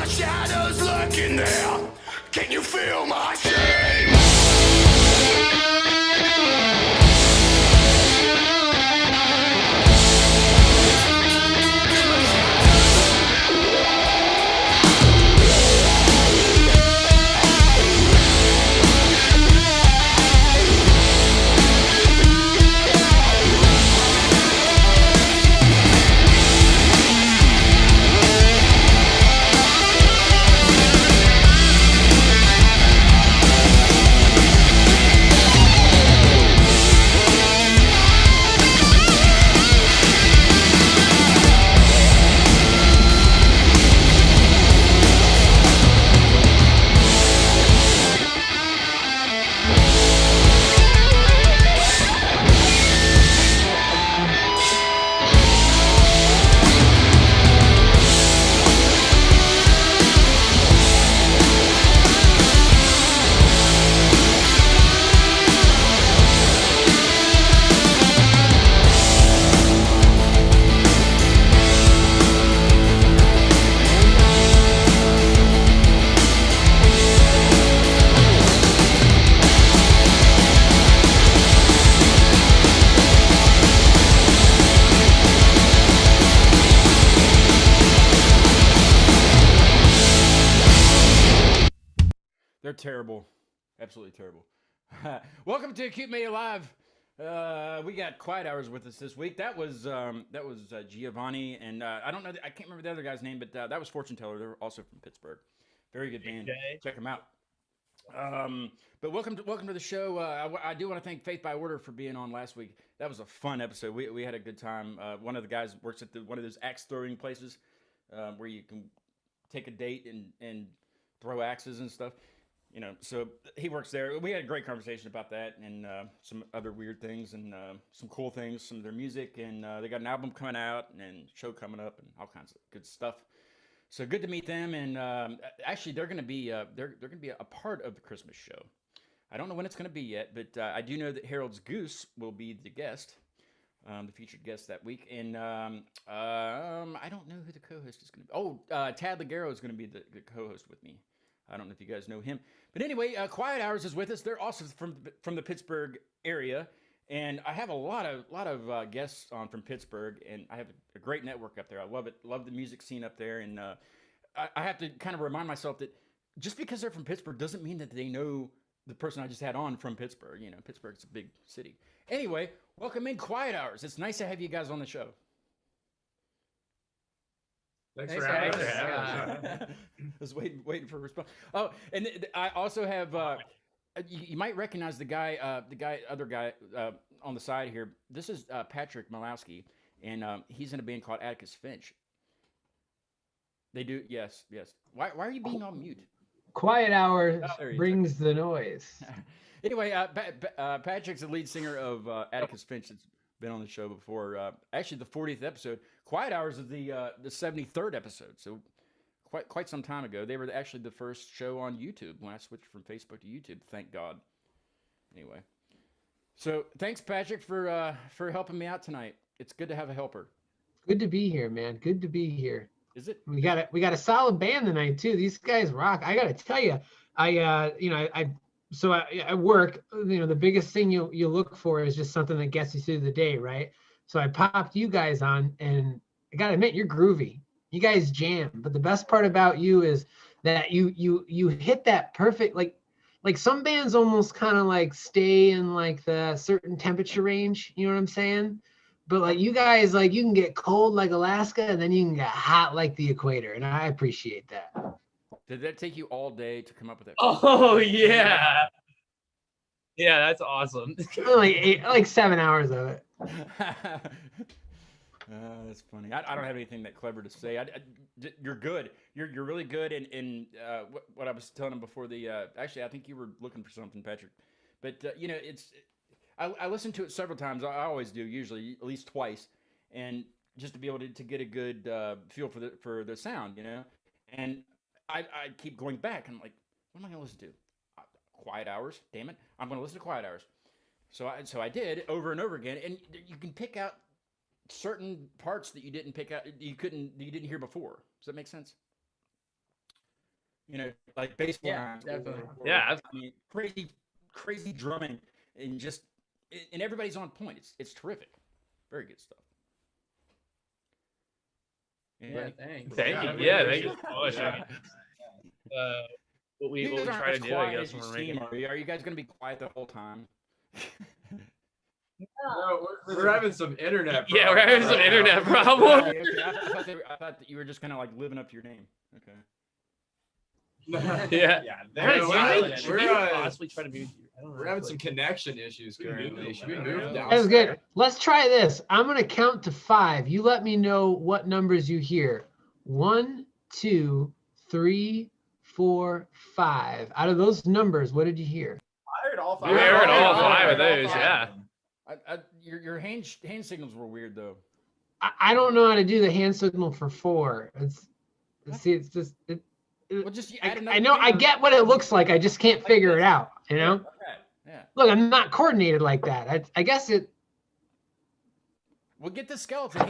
my shadows lurking there. Can you feel my shame? They're terrible. Absolutely terrible. Welcome to Acute Media Live. We got Quiet Hours with us this week. That was Giovanni, and I don't know. I can't remember the other guy's name, but that was Fortune Teller. They're also from Pittsburgh. Very good band. Check them out. But welcome to the show. I do want to thank Faith by Order for being on last week. That was a fun episode. We had a good time. One of the guys works at one of those axe throwing places where you can take a date and throw axes and stuff. You know, so he works there. We had a great conversation about that and some other weird things and some cool things, some of their music, and they got an album coming out and show coming up and all kinds of good stuff. So good to meet them, and actually they're going to be a part of the Christmas show. I don't know when it's going to be yet, but I do know that Harold's Goose will be the guest, the featured guest that week, and I don't know who the co-host is going to be. Oh, Tad Ligero is going to be the co-host with me. I don't know if you guys know him. But anyway, Quiet Hours is with us. They're also from the Pittsburgh area. And I have a lot of guests on from Pittsburgh. And I have a great network up there. I love it. Love the music scene up there. And I have to kind of remind myself that just because they're from Pittsburgh doesn't mean that they know the person I just had on from Pittsburgh. You know, Pittsburgh's a big city. Anyway, welcome in Quiet Hours. It's nice to have you guys on the show. Thanks for having us. I was waiting for a response. Oh, and I also have. You might recognize the other guy on the side here. This is Patrick Malowski, and he's in a band called Atticus Finch. They do, yes. Why are you being on mute? Quiet Hours brings the noise. Anyway, Patrick's the lead singer of Atticus Finch. That's been on the show before. Actually, the 40th episode. Quiet Hours is the 73rd episode. So quite some time ago. They were actually the first show on YouTube when I switched from Facebook to YouTube. Thank God. Anyway, so thanks, Patrick, for helping me out tonight. It's good to have a helper. Good to be here, man. Good to be here. Is it? We got a solid band tonight too. These guys rock. I gotta tell you, I work. You know, the biggest thing you look for is just something that gets you through the day, right? So I popped you guys on, and I gotta admit, you're groovy. You guys jam. But the best part about you is that you hit that perfect, like some bands almost kind of like stay in like the certain temperature range. You know what I'm saying? But like you guys, like you can get cold like Alaska, and then you can get hot like the equator, and I appreciate that. Did that take you all day to come up with that? Oh yeah, that's awesome. like 7 hours of it. That's funny. I don't have anything that clever to say. You're good. You're really good. And what I was telling him before the actually, I think you were looking for something, Patrick. But you know, I listened to it several times. I always do, usually at least twice, and just to be able to get a good feel for the sound, you know. And I keep going back. I'm like, what am I going to listen to? Quiet Hours. Damn it! I'm going to listen to Quiet Hours. So I did over and over again, and you can pick out certain parts that you didn't pick out, you didn't hear before. Does that make sense? You know, like bass Yeah, lines. definitely. Yeah. I mean, crazy drumming, and just and everybody's on point. It's terrific. Very good stuff. Yeah, Anybody? thanks. Thank you. Yeah, Yeah, really thank you appreciate so much. it. What we You guys aren't try to as do, I quiet guess, as when you we're seem, making. are you guys gonna be quiet the whole time? No, we're having some internet. Yeah, we're having some problems right internet now. problems. Okay, okay. I thought that you were just kind of like living up to your name. Okay. Yeah. Yeah, Guys, we're, should we we're, possibly try to mute you? I don't know. we're having some connection issues currently. Should we move down? That's good. Let's try this. I'm gonna count to 5. You let me know what numbers you hear. 1, 2, 3, 4, 5. Out of those numbers, what did you hear? I heard all We five. heard all I five of heard all those, five yeah. of them. Your hand signals were weird though. I don't know how to do the hand signal for 4. It's just Well, just add another I know I finger. get what it looks like. I just can't figure it out. You know. Okay. Yeah. Look, I'm not coordinated like that. I guess it. Well, get the skeleton.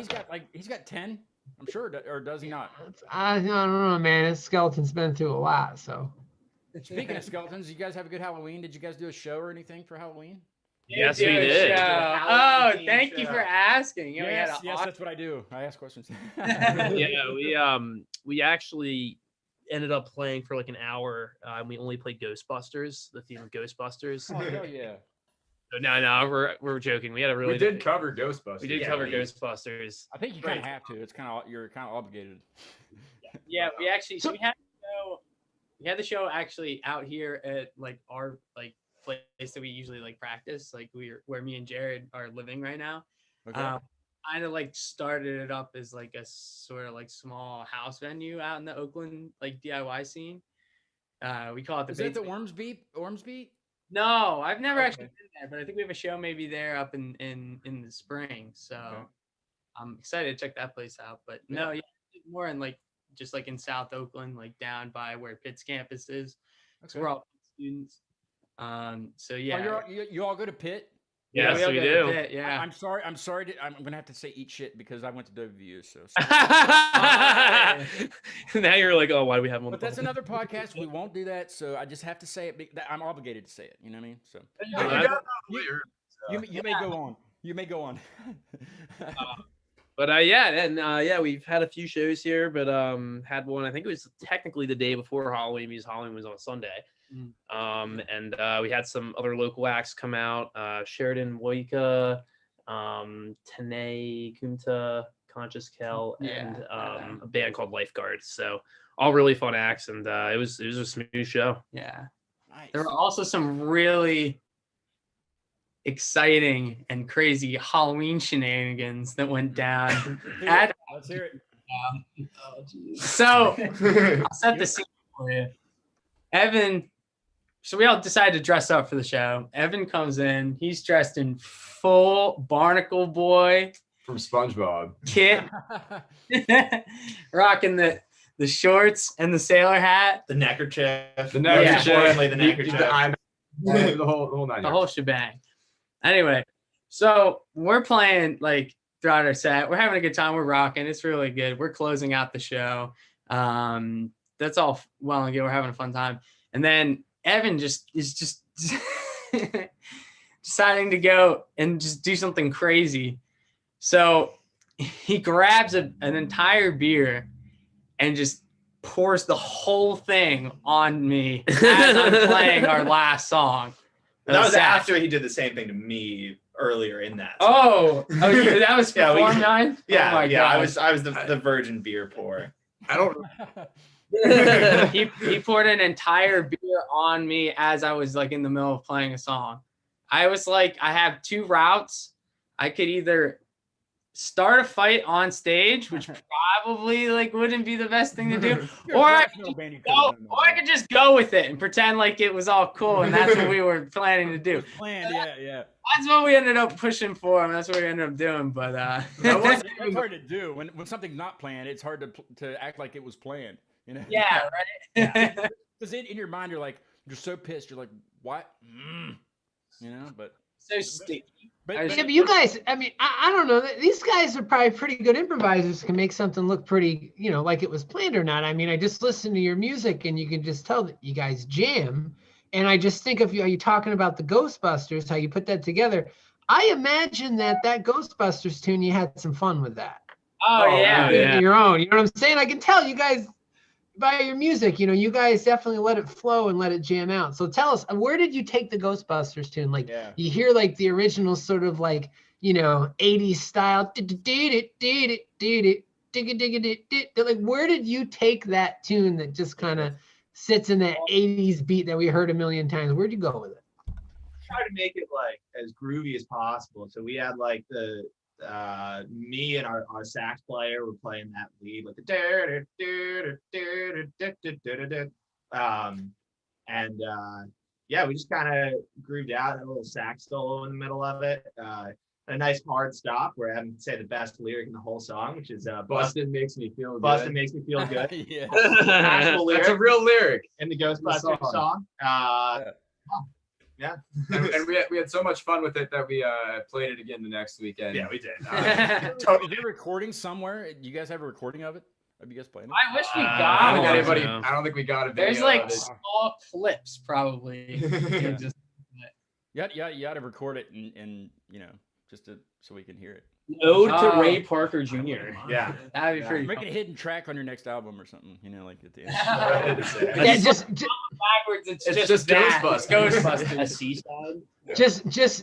He's got 10. I'm sure, or does he not? I don't know, man. This skeleton's been through a lot, so. Speaking of skeletons, you guys have a good Halloween? Did you guys do a show or anything for Halloween? Yes, we do a did. show. Halloween Oh, themed thank you show. for asking. Yeah, we had Yes, a yes, that's what I do. I ask questions. Yeah, we actually ended up playing for like an hour. And we only played Ghostbusters, the theme of Ghostbusters. Oh hell yeah! No, we're joking. We had a really We did cover Ghostbusters. we did Yeah, cover Ghostbusters. I think you kind of have to. It's you're kind of obligated. Yeah, we actually So- we had the show. We had the show actually out here at like our like place that we usually like practice, like where me and Jared are living right now. Okay. Kind of like started it up as like a sort of like small house venue out in the Oakland like DIY scene. We call it the Is that the Basement. Ormsby? No, I've never Okay. actually been there, but I think we have a show maybe there up in the spring. So Okay. I'm excited to check that place out. But no, yeah, more in like just like in South Oakland, like down by where Pitt's campus is. So we're all Pitt students. So yeah. Oh, you all go to Pitt? Yes, all we go to do. Pitt, yeah. I'm sorry. I'm gonna have to say eat shit because I went to WVU. So. Now you're like, oh, why do we have him on But the that's phone? another podcast. We won't do that. So I just have to say it. I'm obligated to say it. You know what I mean? So You Uh, got it later. you may go on. You may go on. But yeah, we've had a few shows here, but had one. I think it was technically the day before Halloween because Halloween was on Sunday. And we had some other local acts come out. Sheridan Woika, Tanae Kumta, Conscious Kel, and a band called Lifeguard. So all really fun acts, and it was a smooth show. Yeah. Nice. There were also some really exciting and crazy Halloween shenanigans that went down at Let's hear it. so I'll set the scene for you. Evan, so we all decided to dress up for the show. Evan comes in, he's dressed in full Barnacle Boy From SpongeBob. kit, rocking the shorts and the sailor hat, The neckerchief. The neckerchief. Importantly, the neckerchief. The whole nine. the whole shebang. Anyway, so we're playing like throughout our set. We're having a good time. We're rocking. It's really good. We're closing out the show. That's all well and good. We're having a fun time. And then Evan is just deciding to go and just do something crazy. So he grabs an entire beer and just pours the whole thing on me as I'm playing our last song. That was set. after he did the same thing to me earlier in that. That was Yeah, before we- mine? yeah, Oh my yeah. I gosh. was the virgin beer pour. I don't. he poured an entire beer on me as I was like in the middle of playing a song. I was like, I have two routes. I could either start a fight on stage, which probably like wouldn't be the best thing to do, or I could just go with it and pretend like it was all cool and that's what we were planning to do. Planned, yeah. That's what we ended up pushing for, and that's what we ended up doing. But It's hard to do when something's not planned. It's hard to act like it was planned. You know? yeah, right. Because in your mind you're so pissed. You're like, what? You know, but so sticky. But, I but- Yeah, but you guys, I mean, I don't know. These guys are probably pretty good improvisers, can make something look pretty, like it was planned or not. I mean, I just listen to your music and you can just tell that you guys jam. And I just think of you talking about the Ghostbusters, how you put that together. I imagine that Ghostbusters tune, you had some fun with that. Oh, yeah. Your own. You know what I'm saying? I can tell you guys by your music, you guys definitely let it flow and let it jam out. So tell us, where did you take the Ghostbusters tune? Like, Yeah. you hear like the original sort of like, 80s style. Like, where did you take that tune that just kind of sits in that 80s beat that we heard a million times? Where'd you go with it? Try to make it like as groovy as possible. So we had like the me and our sax player were playing that lead with the yeah, we just kind of grooved out, had a little sax solo in the middle of it. A nice hard stop where I haven't say the best lyric in the whole song, which is Busted makes me feel good. Busted makes me feel good. yeah. Actual That's a lyric real lyric. in the Ghostbusters song. Yeah. And we had so much fun with it that we played it again the next weekend. Yeah, we did. Is there a recording somewhere? Do you guys have a recording of it? Have you guys played it? I wish we I got don't, one. think anybody, I don't think we got a video. There's like of it. small clips probably. Yeah. Just- You got to record it and just so we can hear it. Ode to Oh. Ray Parker Jr. Yeah. That'd be pretty Make fun. it a hidden track on your next album or something. Like at the end. Yeah, just Backwards, it's It's just just that. Ghostbusters. It's A Ghostbusters. seaside.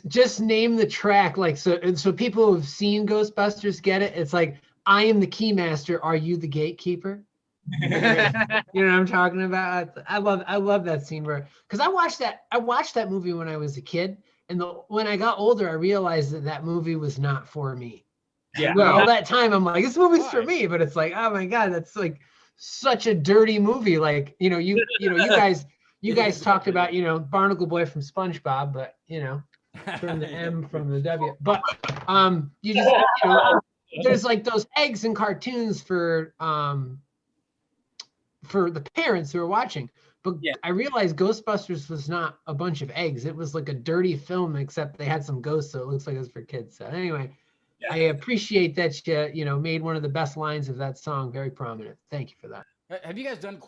just name the track, like, so people who've seen Ghostbusters get it. It's like, I am the keymaster, are you the gatekeeper? You know what I'm talking about? I love that scene because I watched that movie when I was a kid, and when I got older I realized that movie was not for me. Yeah. Well, all that time I'm like, this movie's for Why? me, but it's like, oh my god, that's like such a dirty movie. Like, you guys talked about, Barnacle Boy from SpongeBob, but from the M from the W. But you just there's like those eggs in cartoons for the parents who are watching. But Yeah. I realized Ghostbusters was not a bunch of eggs. It was like a dirty film, except they had some ghosts, so it looks like it was for kids. So anyway, Yeah. I appreciate that you made one of the best lines of that song very prominent. Thank you for that. Have you guys done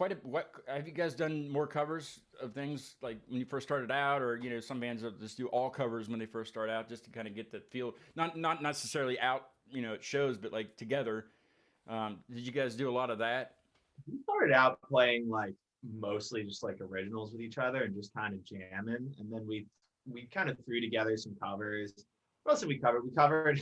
have you guys done more covers of things like when you first started out, or some bands that just do all covers when they first start out, just to kind of get the feel, not necessarily out at shows, but like together. Did you guys do a lot of that? We started out playing like mostly just like originals with each other and just kind of jamming, and then we kind of threw together some covers. Mostly we covered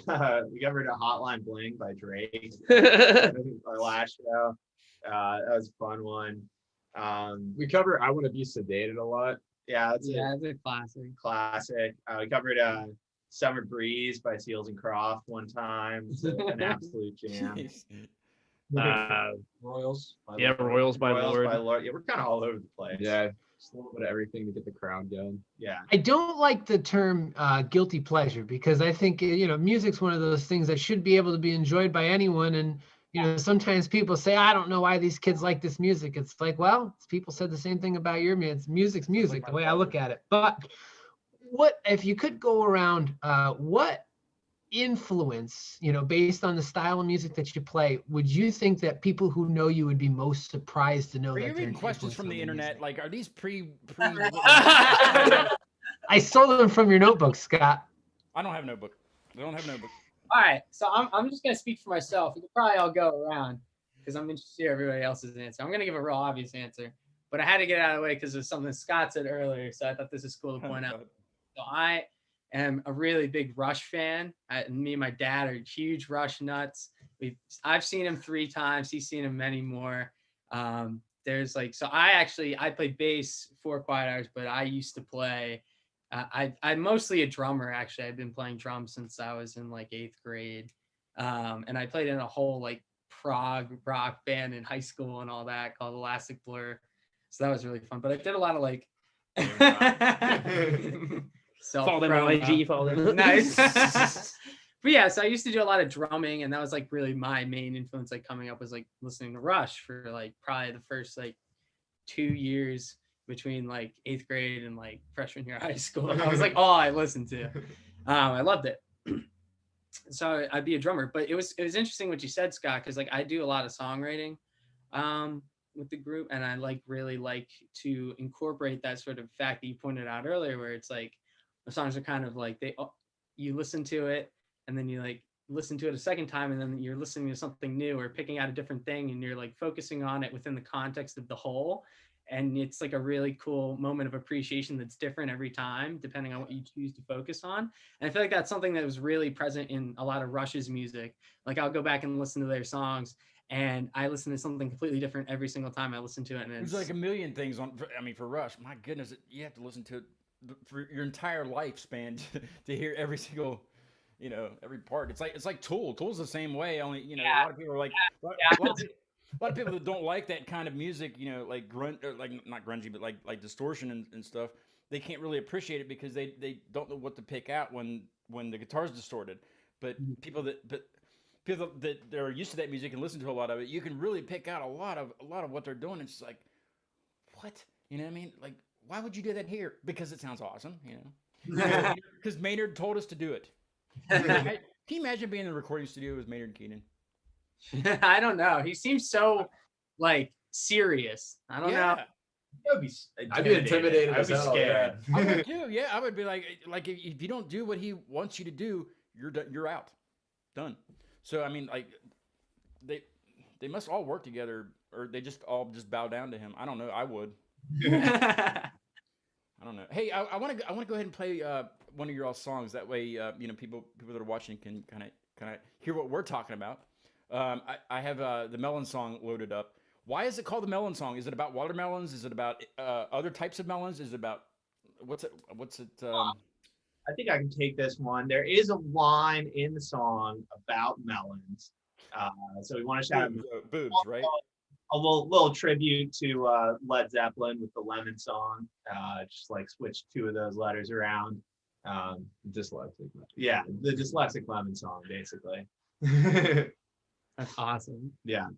a Hotline Bling by Drake. Our last show. That was a fun one. We cover I Want to Be Sedated a lot. Yeah, that's Yeah, a it's a classic. classic. We covered Summer Breeze by Seals and Croft one time. It's an absolute jam. Jeez. Royals. Yeah, Royals by Royals Lord. by Lord. Yeah, we're kind of all over the place. Yeah, just a little bit of everything to get the crowd going. Yeah. I don't like the term guilty pleasure, because I think music's one of those things that should be able to be enjoyed by anyone. And sometimes people say, I don't know why these kids like this music. It's like, well, people said the same thing about your music. Music's music, the way I look at it. But what if you could go around, what influence, based on the style of music that you play, would you think that people who know you would be most surprised to know Are that you they're reading an questions influence from on the internet? music? Like, are these pre? I stole them from your notebook, Scott. I don't have a notebook. I don't have a notebook. All right, so I'm just gonna speak for myself. We could probably all go around because I'm interested to hear everybody else's answer. I'm gonna give a real obvious answer, but I had to get it out of the way because of something Scott said earlier. So I thought this is cool to point out. So I am a really big Rush fan. Me and my dad are huge Rush nuts. I've seen him 3 times. He's seen him many more. There's like, so I play bass for Quiet Hours, but I used to play. I'm mostly a drummer, actually. I've been playing drums since I was in like 8th grade. And I played in a whole like prog rock band in high school and all that called Elastic Blur. So that was really fun. But I did a lot of like Fall in YG, fall in. Nice. But yeah, so I used to do a lot of drumming, and that was like really my main influence, like coming up was like listening to Rush for like probably the first like 2 years. between like 8th grade and like freshman year of high school. And I was like all I listened to. I loved it. So I'd be a drummer. But it was interesting what you said, Scott, because like I do a lot of songwriting with the group, and I really like to incorporate that sort of fact that you pointed out earlier, where it's like the songs are kind of like you listen to it and then you like listen to it a second time, and then you're listening to something new or picking out a different thing, and you're like focusing on it within the context of the whole. And it's like a really cool moment of appreciation that's different every time, depending on what you choose to focus on. And I feel like that's something that was really present in a lot of Rush's music. Like I'll go back and listen to their songs, and I listen to something completely different every single time I listen to it. And There's like a million things on. I mean, for Rush, my goodness, you have to listen to it for your entire lifespan to hear every single, every part. It's like Tool. Tool's the same way. Only a lot of people are like. A lot of people that don't like that kind of music, like grunt, or like not grungy, but like distortion and stuff, they can't really appreciate it because they don't know what to pick out when the guitar's distorted. But people that are used to that music and listen to a lot of it, you can really pick out a lot of what they're doing. It's like, what? You know what I mean? Like, why would you do that here? Because it sounds awesome, Because Maynard told us to do it. Can you imagine being in the recording studio with Maynard Keenan? I don't know. He seems so like serious. I don't know. I'd be intimidated. I'd be scared. I would too. Yeah, I would be like if you don't do what he wants you to do, you're out, done. So I mean, like they must all work together, or they just all bow down to him. I don't know. I would. I don't know. Hey, I want to go ahead and play one of your all songs. That way, people that are watching can kind of hear what we're talking about. I have the Melon song loaded up. Why is it called the Melon song? Is it about watermelons? Is it about other types of melons? Is it about what's it? I think I can take this one. There is a line in the song about melons. So we want to shout boobs, right? A little tribute to Led Zeppelin with the Lemon song. Just like switch two of those letters around. Dyslexic. Yeah, the Dyslexic Lemon song, basically. That's awesome. Yeah.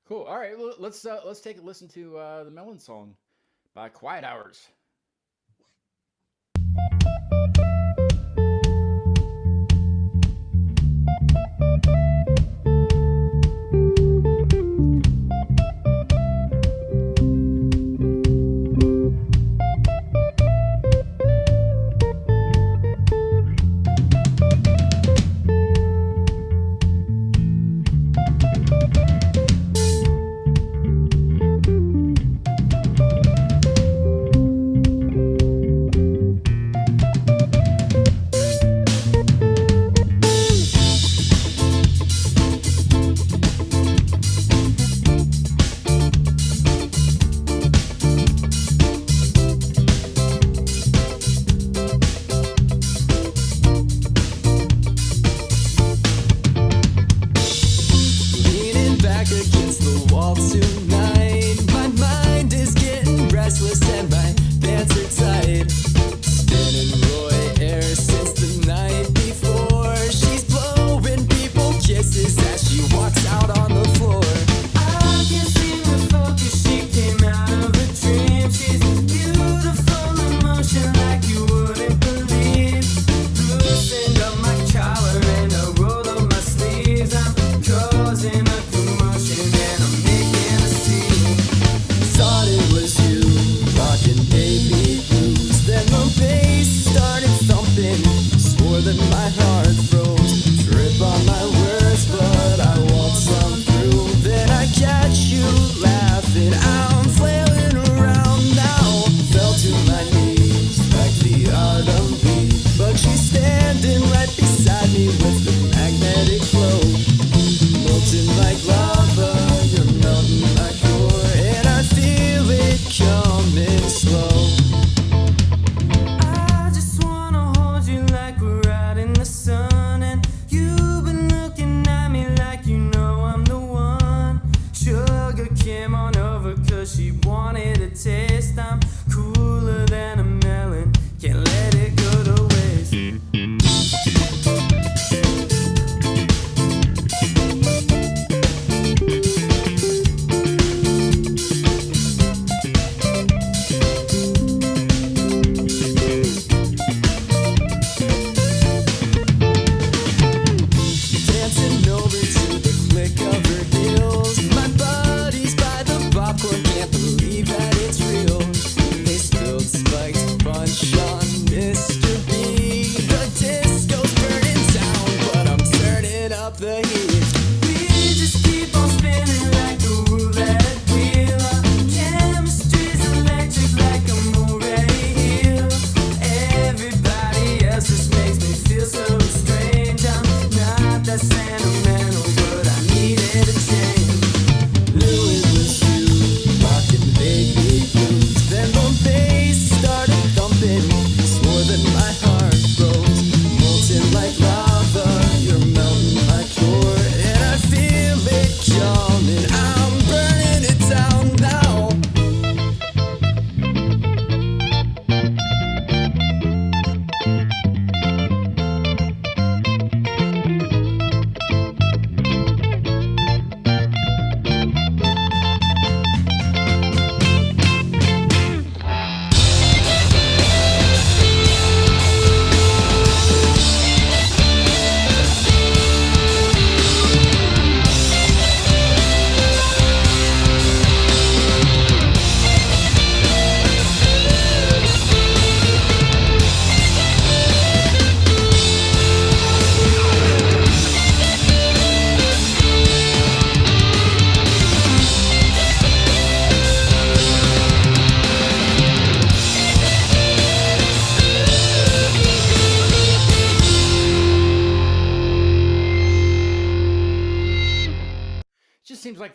Cool. All right. Well, let's take a listen to the Melon song by Quiet Hours.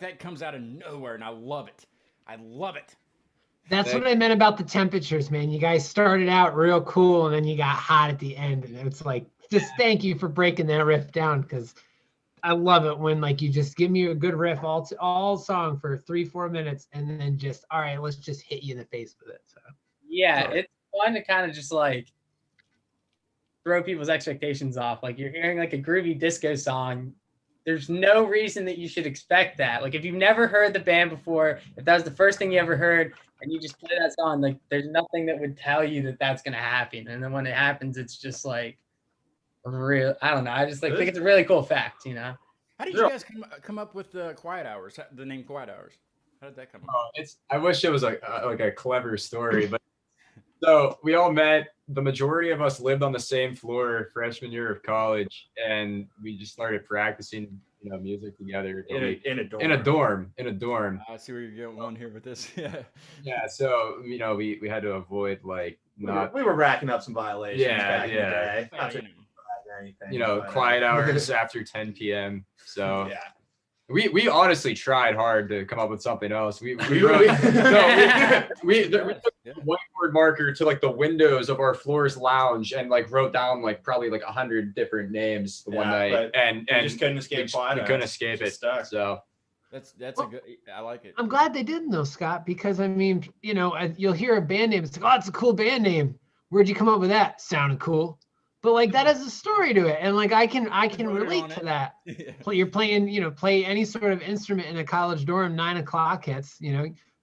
that comes out of nowhere, and I love it. I love it. That's what I meant about the temperatures, man. You guys started out real cool and then you got hot at the end. And it's like, just thank you for breaking that riff down, because I love it when like you just give me a good riff all song for 3-4 minutes and then just, all right, let's just hit you in the face with it. So Yeah, Sorry. it's fun to kind of just like throw people's expectations off. Like you're hearing like a groovy disco song. There's no reason that you should expect that. Like if you've never heard the band before, if that was the first thing you ever heard and you just play that song, like there's nothing that would tell you that that's going to happen. And then when it happens, it's just like real. I don't know. I just like think it's a really cool fact, you know? How did you guys come up with the Quiet Hours? The name Quiet Hours? How did that come up? I wish it was like a clever story, but so we all met. The majority of us lived on the same floor freshman year of college, and we just started practicing, music together In a dorm. in a dorm. I see where you're going here with this. Yeah. Yeah, so we had to avoid like not We were racking up some violations back in the day. Well, Not to you know. brag or anything, but, quiet hours after 10 p.m. So Yeah. we honestly tried hard to come up with something else. We We wrote really- we took Yeah. a whiteboard marker to like the windows of our floor's lounge and like wrote down like probably like 100 different names one Yeah, night, but and We just couldn't escape we quiet couldn't hours. escape Just it. stuck. So That's a Well, good. I like it. I'm glad they didn't though, Scott, because I mean, you'll hear a band name. It's like, oh, it's a cool band name. Where'd you come up with that? Sounded cool. But like that has a story to it. And like I can Put it relate on to it. that. Yeah. You're playing, play any sort of instrument in a college dorm, 9 o'clock hits,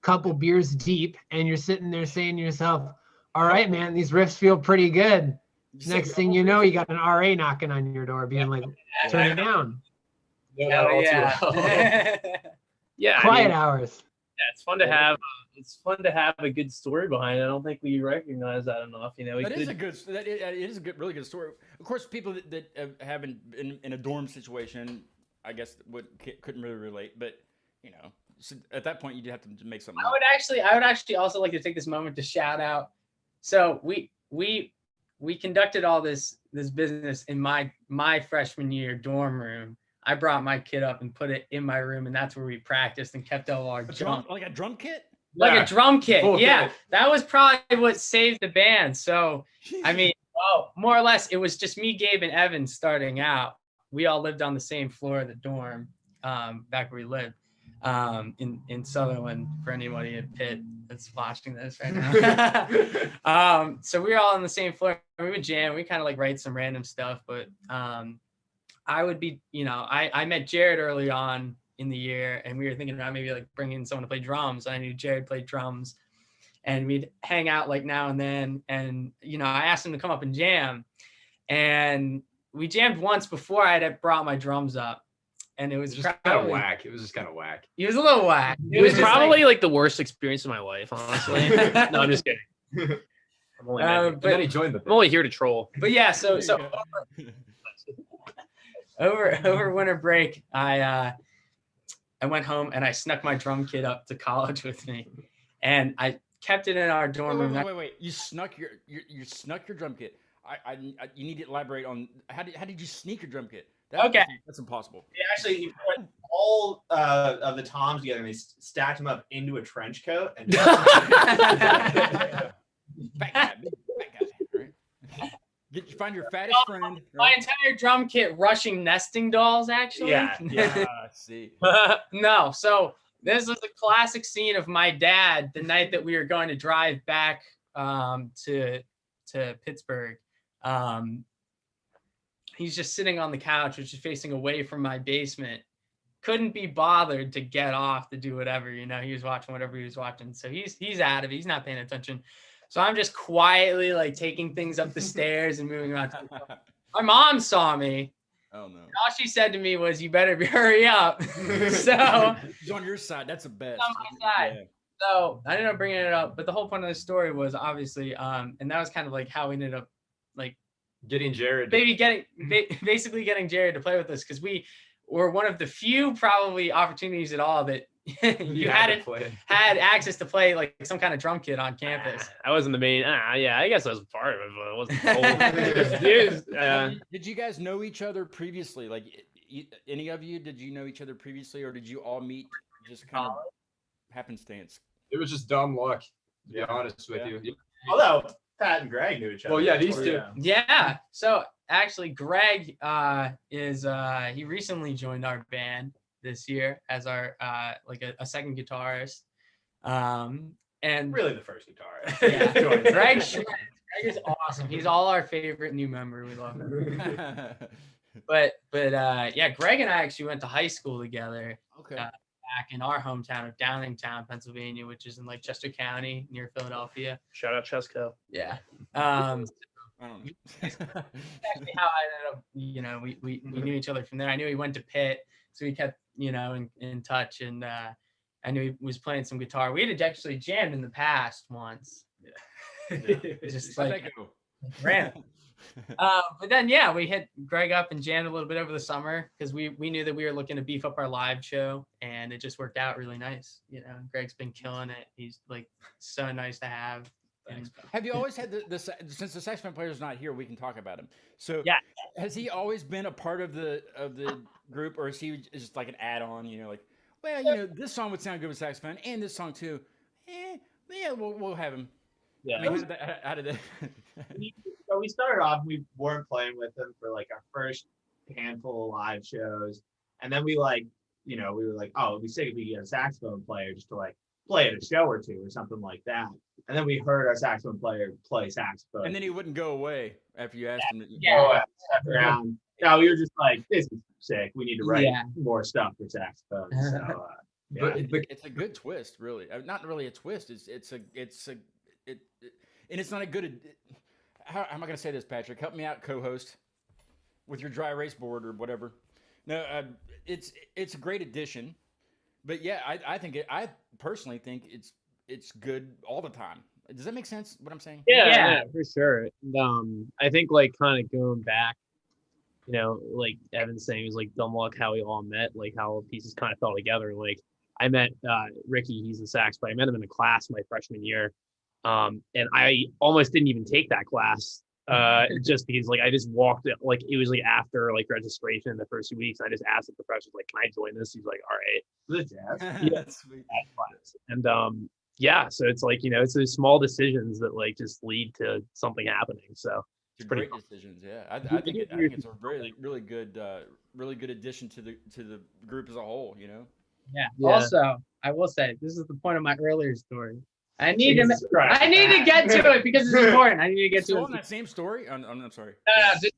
couple beers deep, and you're sitting there saying to yourself, all right, man, these riffs feel pretty good. Next thing you know, you got an RA knocking on your door being like, turn it down. Hell yeah. Yeah, I Quiet mean, hours. yeah, it's fun to have. It's fun to have a good story behind it. I don't think we recognize that enough. We That is could- a good. It is a good, really good story. Of course, people that haven't been in a dorm situation, I guess, couldn't really relate. But so at that point, you have to make something. I would actually also like to take this moment to shout out. So we conducted all this business in my freshman year dorm room. I brought my kit up and put it in my room, and that's where we practiced and kept all our junk. Like a drum kit. Like Yeah. a drum kit. Full Yeah, kit. that was probably what saved the band. So I mean, well, more or less, it was just me, Gabe, and Evan starting out. We all lived on the same floor of the dorm, back where we lived, in Sutherland. For anybody at Pitt that's watching this right now, so we were all on the same floor. We would jam. We kind of like write some random stuff, but I would be, I met Jared early on in the year, and we were thinking about maybe like bringing someone to play drums. I knew Jared played drums, and we'd hang out like now and then. And I asked him to come up and jam, and we jammed once before I had brought my drums up, and it was just kind of probably whack. It was just kind of whack. He was a little whack. It was just probably like the worst experience of my life, honestly. No, I'm just kidding. I'm only, And then he joined the I'm only here to troll. but yeah, so over winter break, I went home and I snuck my drum kit up to college with me, and I kept it in our dorm room. Wait! You snuck your drum kit. You need to elaborate on how did you sneak your drum kit? Okay. That's impossible. They actually put all of the toms together and they stacked them up into a trench coat. And Fat guy, big fat guy. Right? Find your fattest friend. My Right? entire drum kit rushing nesting dolls, actually. Yeah. Ah, see. No, so this was a classic scene of my dad the night that we were going to drive back to Pittsburgh. He's just sitting on the couch, which is facing away from my basement. Couldn't be bothered to get off to do whatever, he was watching whatever he was watching. So he's out of it. He's not paying attention. So I'm just quietly like taking things up the stairs and moving around. My mom saw me. Oh no. All she said to me was, "You better hurry up." So He's on your side. That's the best. on my side. So I ended up bringing it up, but the whole point of the story was obviously, and that was kind of like how we ended up like Getting Jared. basically getting Jared to play with us, because we were one of the few probably opportunities at all that you hadn't had access to play like some kind of drum kit on campus. I wasn't the main. Yeah, I guess I was part of it, but it wasn't. Did you guys know each other previously? Like any of you? Did you know each other previously, or did you all meet just kind of happenstance. It was just dumb luck, to be Yeah. honest with you. Although Pat and Greg knew each other. Well, yeah, these before, two. Yeah. So actually, Greg is he recently joined our band this year as our like a second guitarist. And Really the first guitarist. yeah, Joined. Greg is awesome. He's all our favorite new member. We love him. But yeah, Greg and I actually went to high school together Okay. back in our hometown of Downingtown, Pennsylvania, which is in like Chester County near Philadelphia. Shout out Chesco. Yeah. I don't know. Actually how I ended up, we knew each other from there. I knew he went to Pitt, so we kept, in touch, and I knew he was playing some guitar. We had actually jammed in the past once. Just How'd like that go? random. But then yeah, we hit Greg up and jammed a little bit over the summer because we knew that we were looking to beef up our live show, and it just worked out really nice. Greg's been killing it. He's like so nice to have. Thanks. Have you always had since the saxophone player's not here, we can talk about him. So Yeah. has he always been a part of the group, or is he just like an add-on? This song would sound good with saxophone, and this song too. Yeah, we'll have him. Yeah. I mean, how did that? So we started off, we weren't playing with him for like our first handful of live shows. And then we were like, oh, it'd be sick if we could get a saxophone player just to like play at a show or two or something like that. And then we heard our saxophone player play saxophone. And then he wouldn't go away after you asked him. Yeah. Stuck around. No, we were just like, this is sick. We need to write Yeah. more stuff for saxophone. So, yeah. It's a good twist, really. Not really a twist. And it's not a good. How am I going to say this, Patrick? Help me out, co-host, with your dry erase board or whatever. No, it's a great addition, but yeah, I personally think it's good all the time. Does that make sense? What I'm saying? Yeah, for sure. And, I think like kind of going back, like Evan's saying, it was like dumb luck how we all met, like how pieces kind of fell together. Like I met Ricky, he's the sax player. I met him in a class my freshman year. And I almost didn't even take that class, just because like I just walked it, like it was like after like registration in the first 2 weeks. I just asked the professor like, "Can I join this?" He's like, "All right." That's sweet. Class. And yeah, so it's like it's those small decisions that like just lead to something happening. So It's pretty great decisions. Yeah, I think it's a really good addition to the group as a whole. Yeah. Yeah. Also, I will say this is the point of my earlier story. I need to Jesus Christ. I need to get to it because it's important. I need to get to Still it. on that same story. I'm sorry. Just-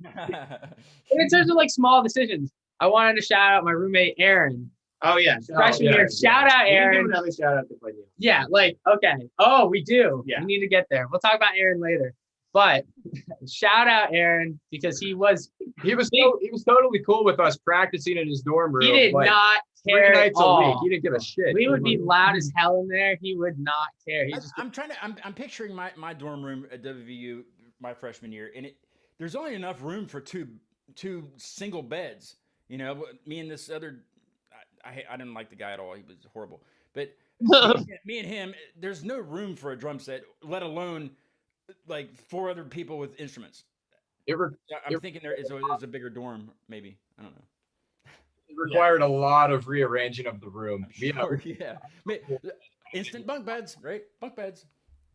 in terms of like small decisions, I wanted to shout out my roommate Aaron. Oh, yeah. Freshman year. Shout out, We can give Aaron. another shout out to Claudia. Yeah, like okay. Oh, we do. Yeah. We need to get there. We'll talk about Aaron later. But shout out Aaron because he was totally cool with us practicing in his dorm room. he did like, not 3 care at nights a week. all. He didn't give a shit. We would be loud as hell in there. He would not care. He just I'm picturing my dorm room at WVU my freshman year, and there's only enough room for two single beds. Me and this other, I didn't like the guy at all. He was horrible. But me and him, there's no room for a drum set, let alone like 4 other people with instruments. I'm thinking there is a bigger dorm, maybe. I don't know. It required a lot of rearranging of the room. Sure, yeah. Instant bunk beds, right? Bunk beds.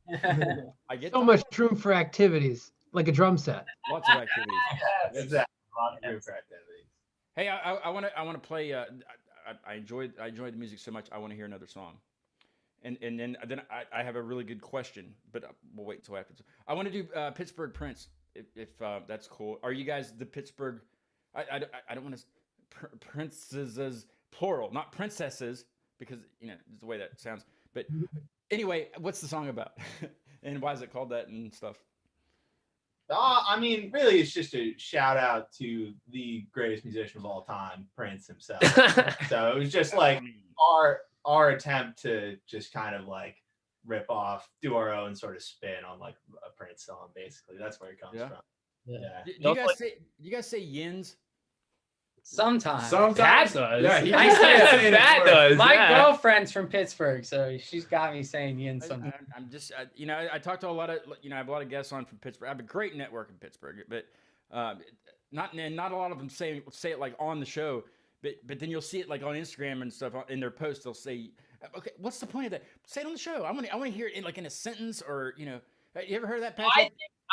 I get So that. much room for activities, like a drum set. Lots of activities. Exactly. Lots of room for activities. Hey, I want to play. I enjoyed the music so much. I want to hear another song, and then I have a really good question, but we'll wait until after. I want to do Pittsburgh Prince, if that's cool. Are you guys the Pittsburgh? I don't want to princes as plural, not princesses, because it's the way that sounds. But anyway, what's the song about, and why is it called that and stuff? I mean, really, it's just a shout out to the greatest musician of all time, Prince himself. So it was just like our attempt to just kind of like rip off, do our own sort of spin on like a Prince song. Basically, that's where it comes Yeah. from. Yeah. Yeah. Do you guys say yins? sometimes. Sometimes. does. Yeah, he I just say can't say that the word. does. My yeah. girlfriend's from Pittsburgh, so she's got me saying yin sometimes. I'm just, I talked to a lot of, I have a lot of guests on from Pittsburgh. I have a great network in Pittsburgh, but not a lot of them say it like on the show. but then you'll see it like on Instagram and stuff in their posts. They'll say, "Okay, what's the point of that? Say it on the show. I want to hear it in a sentence or you ever heard of that, Patrick?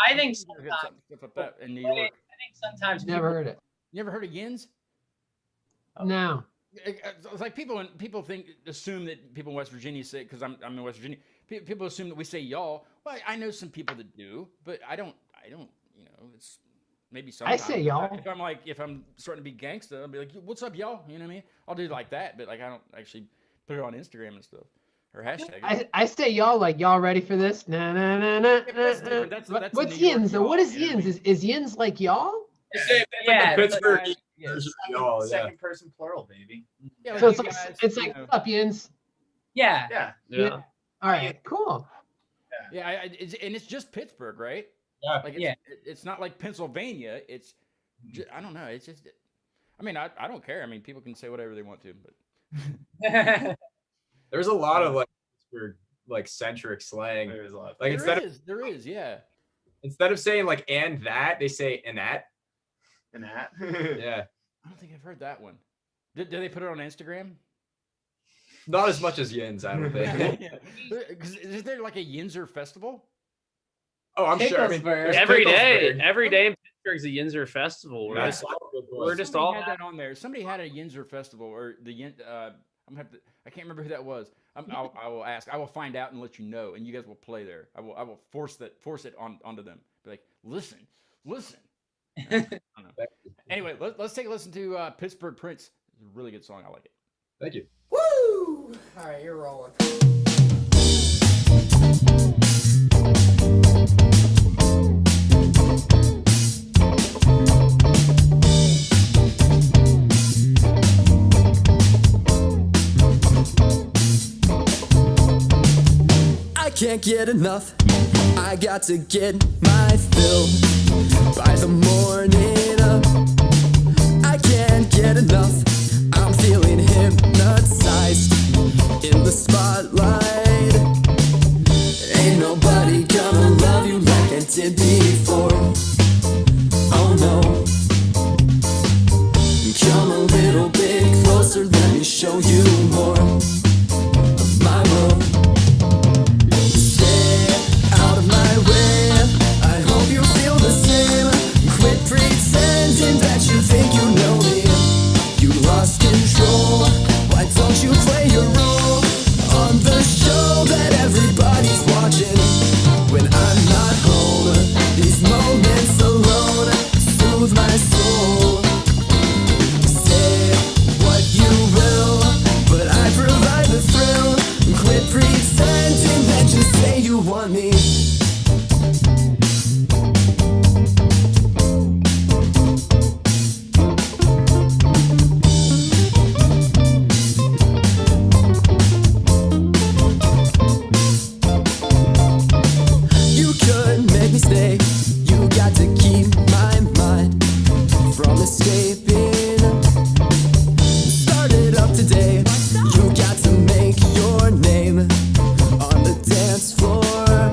I think Stuff sometimes, like that in New I York. think sometimes Never heard it. You ever heard of yins? No. It's like people assume that people in West Virginia say, because I'm in West Virginia, people assume that we say y'all. Well, I know some people that do, but I don't. It's maybe sometimes. I say y'all. If I'm starting to be gangsta, I'll be like, "What's up, y'all?" You know what I mean? I'll do it like that, but I don't actually put it on Instagram and stuff or hashtag. I say y'all like y'all ready for this? Nah, nah, nah, nah. That's different. That's What's New York yins? Though? What y'all, is you know what I yins? Is yins like y'all? It's Yeah, like the Pittsburgh Yeah. version of y'all, yeah. Second person plural, baby. Yeah, So you it's like guys, it's you like know. what's up yins? yeah. Yeah. Yeah. All right, cool. Yeah, it's just Pittsburgh, right? Yeah. Like Yeah. it's not like Pennsylvania. It's I don't know. It's just. I mean, I don't care. I mean, people can say whatever they want to, but There's a lot of like Pittsburgh like centric slang. There's a lot. Like there is, yeah. instead of saying like and that, they say and that. And that. Yeah. I don't think I've heard that one. Did they put it on Instagram? Not as much as yins, I don't think. Yeah. Is there like a Yinzer festival? Oh, I'm sure. I mean, Picklesburg. there's Every day, Picklesburg. every day in Pittsburgh's a Yinzer festival. We're Yeah. just, we're just all Somebody had that on there. Somebody had a Yinzer festival or the Yin. I'm gonna have to. I can't remember who that was. I will ask. I will find out and let you know, and you guys will play there. I will force it onto them. Be like, listen. I don't know. Anyway, let's take a listen to Pittsburgh Prince. It's a really good song. I like it. Thank you. Woo! All right, you're rolling. I can't get enough. I got to get my fill by the morning up. I can't get enough. I'm feeling hypnotized in the spotlight. Ain't nobody gonna love you like I did before. Oh no. Come a little bit closer, let me show you more of my world. Stay out of my way. I hope you feel the same. Quit pretending that you think you know me. You lost control. Why don't you play your role on the show that everybody's watching? When I'm not home, these moments alone soothe my soul. Say what you will, but I provide the thrill. Quit pretending that you say you want me. You could make me stay. You got to keep my mind from escaping. Start it up today. You got to make your name on the dance floor.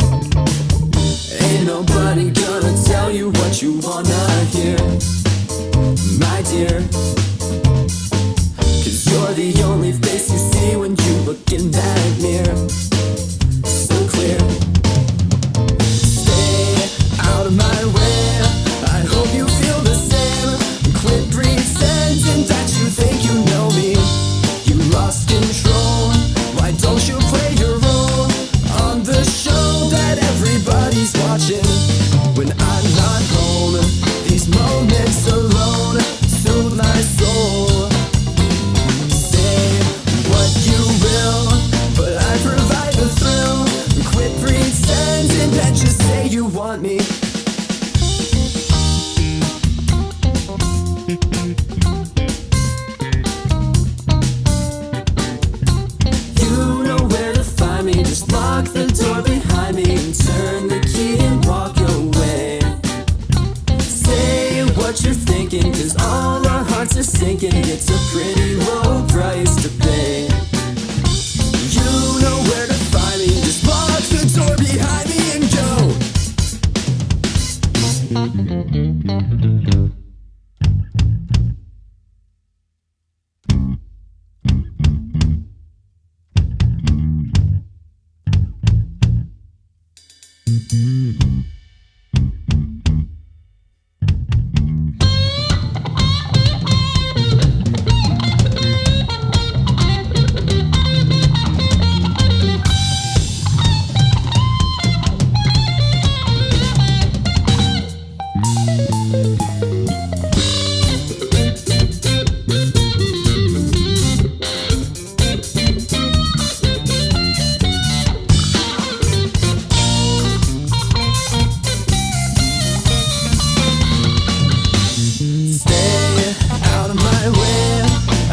Stay out of my way.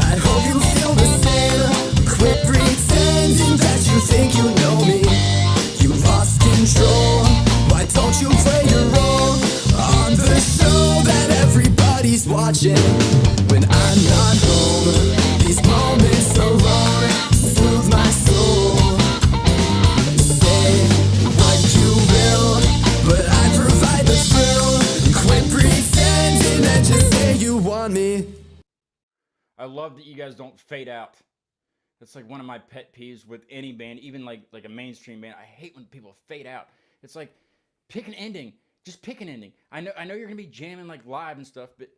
I hope you feel the same. Quit pretending that you think you know me. You lost control. Why don't you play your role on the show that everybody's watching? When I'm not home, these moments alone soothe my soul. Say what you will, but I provide the thrill. Quit pretending and just say you want me. I love that you guys don't fade out. That's like one of my pet peeves with any band, even like a mainstream band. I hate when people fade out. It's like, pick an ending. Just pick an ending. I know you're gonna be jamming like live and stuff, but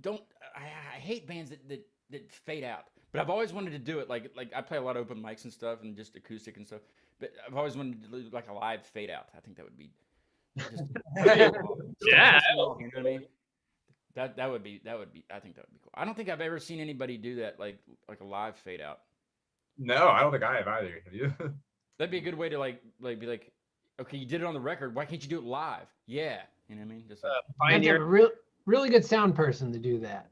don't. I hate bands that fade out. But I've always wanted to do it. Like I play a lot of open mics and stuff, and just acoustic and stuff. But I've always wanted to do like a live fade out. I think that would be. Just, Yeah. you know what I mean? That would be. I think that would be cool. I don't think I've ever seen anybody do that like a live fade out. No, I don't think I have either. Have you? That'd be a good way to like be like, okay, you did it on the record. Why can't you do it live? Yeah, you know what I mean. Just like, You have to have a really good sound person to do that.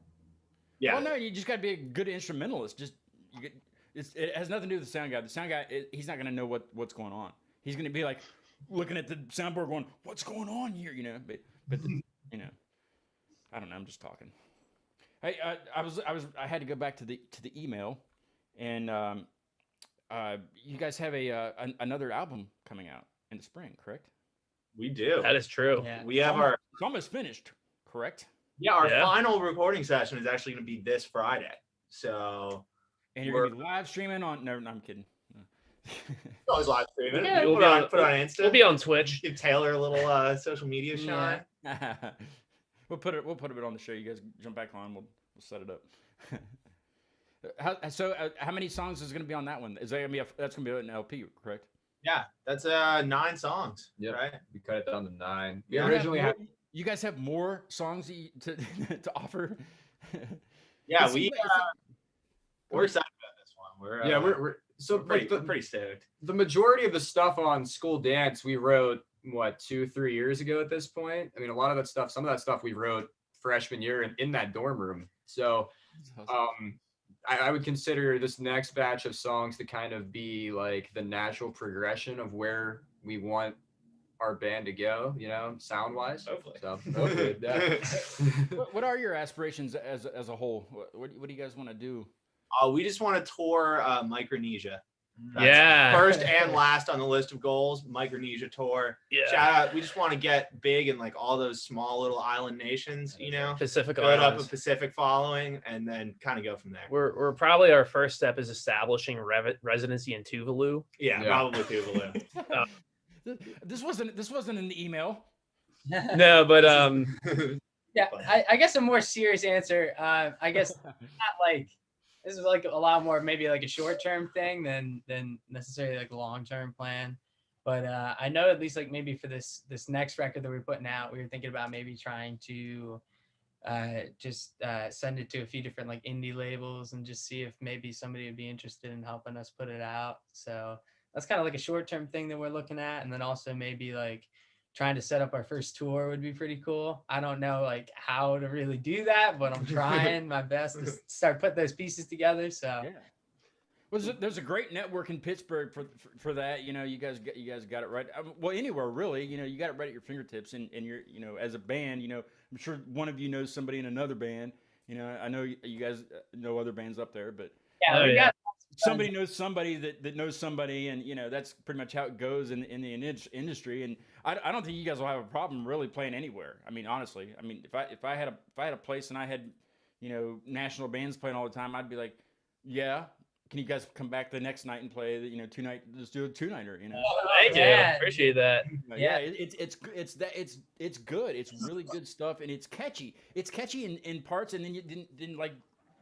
Yeah. well, no, you just got to be a good instrumentalist. Just it has nothing to do with the sound guy. The sound guy, he's not gonna know what's going on. He's gonna be like looking at the soundboard, going, "What's going on here?" You know. But you know, I don't know. I'm just talking. Hey, I had to go back to the email, and you guys have another album coming out in the spring, correct? We do. That is true. Yeah. We have our It's almost finished, correct? our Yeah. final recording session is actually going to be this Friday. So And you're gonna be live streaming on? No, I'm kidding. always live streaming. Yeah, We'll put on Insta. We'll be on Twitch. Give Taylor a little social media shine. We'll put it on the show. You guys jump back on. We'll set it up. How many songs is going to be on that one? Is that going to be that's going to be an LP, correct? Yeah, that's 9 songs. Yep. Right. We cut it down to 9. We Yeah. originally had. You guys have more songs to offer. Yeah, It's- we're excited about this one. We're so we're pretty, like, we're pretty stoked. the majority of the stuff on School Dance we wrote 2-3 years ago at this point. I mean, a lot of that stuff, some of that stuff we wrote freshman year in that dorm room. So I would consider this next batch of songs to kind of be like the natural progression of where we want our band to go, you know, sound wise. Hopefully. So hopefully, yeah. What are your aspirations as a whole? What do you guys want to do? We just want to tour Micronesia. That's Yeah. First and last on the list of goals, Micronesia tour. Yeah. Shout out. We just want to get big in like all those small little island nations, you know, Pacific build up a Islands. Pacific following and then kind of go from there. We're probably our first step is establishing residency in Tuvalu. Yeah, Yeah. probably Tuvalu. This wasn't in the email. No, but Yeah, I guess a more serious answer. I guess not like this is like a lot more maybe like a short term thing than necessarily like a long term plan. But I know at least like maybe for this next record that we're putting out, we were thinking about maybe trying to just send it to a few different like indie labels and just see if maybe somebody would be interested in helping us put it out. So that's kind of like a short term thing that we're looking at, and then also maybe like trying to set up our first tour would be pretty cool. I don't know like how to really do that, but I'm trying my best to start putting those pieces together. So Yeah. Well, there's a great network in Pittsburgh for that. You know, you guys got it right. Well, anywhere really. You know, you got it right at your fingertips, and you're, you know, as a band, you know, I'm sure one of you knows somebody in another band. You know, I know you guys know other bands up there, but yeah, Oh, we yeah. got somebody knows somebody that knows somebody, and you know that's pretty much how it goes in the industry. And I don't think you guys will have a problem really playing anywhere. I mean, honestly, I mean, if I had a place and I had, you know, national bands playing all the time, I'd be like, yeah, can you guys come back the next night and play the, you know, let's do a 2-nighter, you know? Thank you. Yeah. Appreciate that. Yeah, it's good. It's really good stuff, and it's catchy. It's catchy in parts, and then you didn't like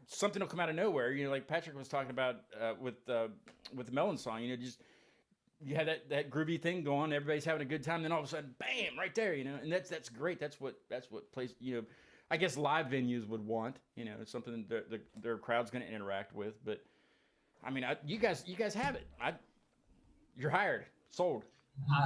something will come out of nowhere. You know, like Patrick was talking about with the Melon song. You know, just you had that groovy thing going. Everybody's having a good time. Then all of a sudden, bam, right there. You know, and that's great. That's what plays. You know, I guess live venues would want. You know, it's something that their crowd's going to interact with. But I mean, you guys have it. You're hired, sold.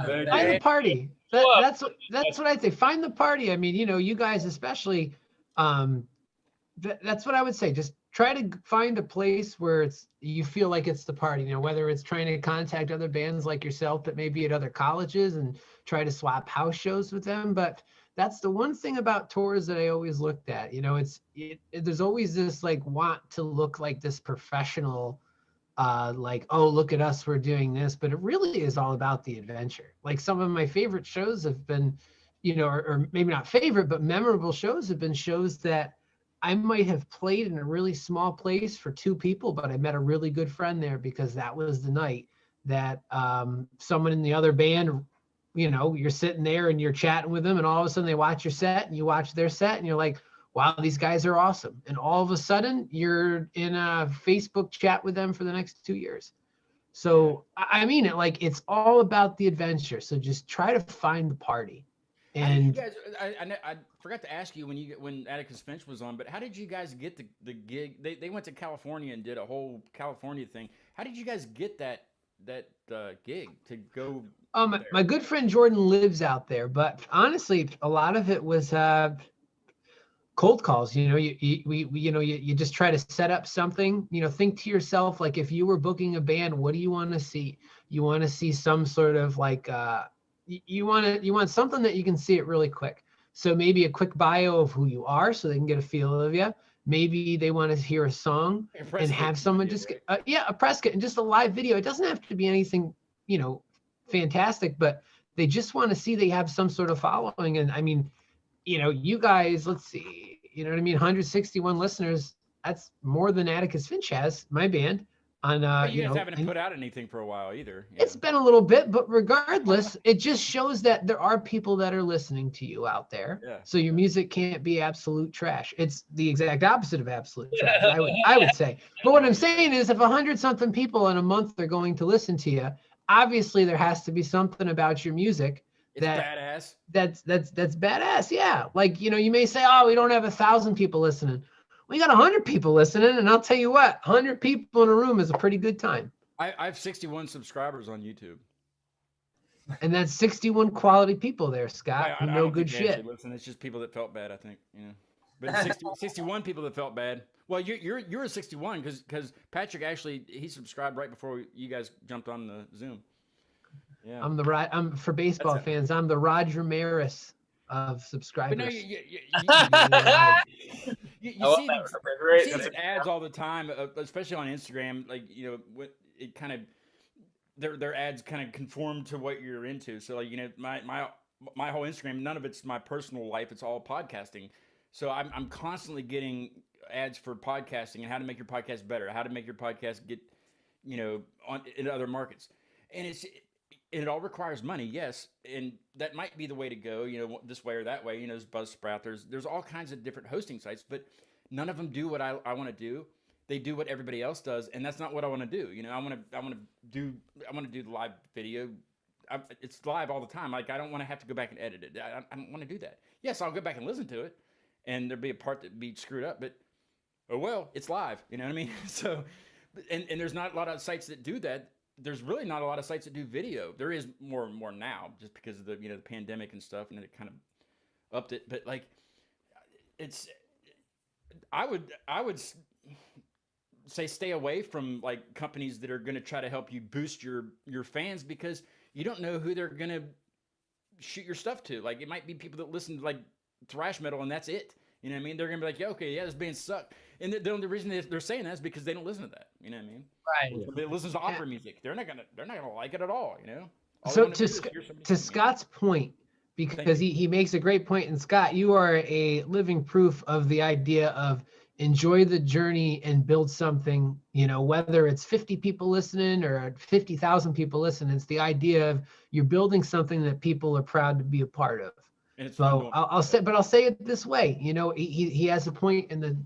Find the party. That's what I'd say. Find the party. I mean, you know, you guys especially. That's what I would say. Just try to find a place where you feel like it's the party. You know, whether it's trying to contact other bands like yourself that may be at other colleges and try to swap house shows with them. But that's the one thing about tours that I always looked at. You know, there's always this like want to look like this professional. Like, oh, look at us, we're doing this, but it really is all about the adventure. Like some of my favorite shows have been, you know, or maybe not favorite, but memorable shows have been shows that I might have played in a really small place for 2 people, but I met a really good friend there because that was the night that someone in the other band, you know, you're sitting there and you're chatting with them, and all of a sudden they watch your set and you watch their set and you're like, wow, these guys are awesome. And all of a sudden you're in a Facebook chat with them for the next 2 years. So I mean it, like it's all about the adventure. So just try to find the party. And you guys, I forgot to ask you when Atticus Finch was on, but how did you guys get the gig? They went to California and did a whole California thing. How did you guys get that gig to go? My good friend Jordan lives out there, but honestly, a lot of it was cold calls. You know, you just try to set up something. You know, think to yourself, like if you were booking a band, what do you want to see? You want to see some sort of like you want something that you can see it really quick. So maybe a quick bio of who you are, so they can get a feel of you. Maybe they want to hear a song and have someone just get, a press kit and just a live video. It doesn't have to be anything, you know, fantastic, but they just want to see they have some sort of following. And I mean, you know, you guys, let's see, you know what I mean? 161 listeners. That's more than Atticus Finch has, my band. On you guys haven't put out anything for a while either. It's been a little bit, but regardless, it just shows that there are people that are listening to you out there. Yeah. So your music can't be absolute trash. It's the exact opposite of absolute trash, I would say. But what I'm saying is, if 100-something people in a month are going to listen to you, obviously there has to be something about your music badass. That's badass. Yeah. Like, you know, you may say, oh, we don't have 1,000 people listening. We got 100 people listening, and I'll tell you what, 100 people in a room is a pretty good time. I have 61 subscribers on YouTube. And that's 61 quality people there, Scott. I know don't good think they shit. actually listen. It's just people that felt bad, I think. You know, but 61 people that felt bad. Well, you're a 61 because Patrick actually he subscribed right before you guys jumped on the Zoom. Yeah. I'm for baseball fans. I'm the Roger Maris of subscribers. But no, you see these ads all the time, especially on Instagram. Like, you know, it kind of their ads kind of conform to what you're into. So like, you know, my whole Instagram, none of it's my personal life. It's all podcasting. So I'm constantly getting ads for podcasting and how to make your podcast better, how to make your podcast get, you know, in other markets, and it all requires money, yes, and that might be the way to go, you know, this way or that way. You know, there's Buzzsprout, there's all kinds of different hosting sites, but none of them do what I want to do. They do what everybody else does, and that's not what I want to do. You know, I want to do the live video. It's live all the time. Like, I don't want to have to go back and edit it. I don't want to do that. Yes, I'll go back and listen to it, and there'll be a part that be screwed up, but oh well, it's live. You know what I mean? So, and there's not a lot of sites that do that. There's really not a lot of sites that do video. There is more and more now, just because of the, you know, the pandemic and stuff, and it kind of upped it. But like, I would say stay away from like companies that are going to try to help you boost your fans, because you don't know who they're going to shoot your stuff to. Like, it might be people that listen to like thrash metal and that's it. You know what I mean? They're going to be like, yeah, okay, yeah, this band sucked. And the only reason they're saying that is because they don't listen to that. You know what I mean? Right. They listen to opera music. They're not gonna like it at all. You know. So to Scott's point, because he makes a great point, and Scott, you are a living proof of the idea of enjoy the journey and build something, whether it's 50 people listening or 50,000 people listening. It's the idea of you're building something that people are proud to be a part of. And it's fun So doing- I'll say it this way, he has a point in the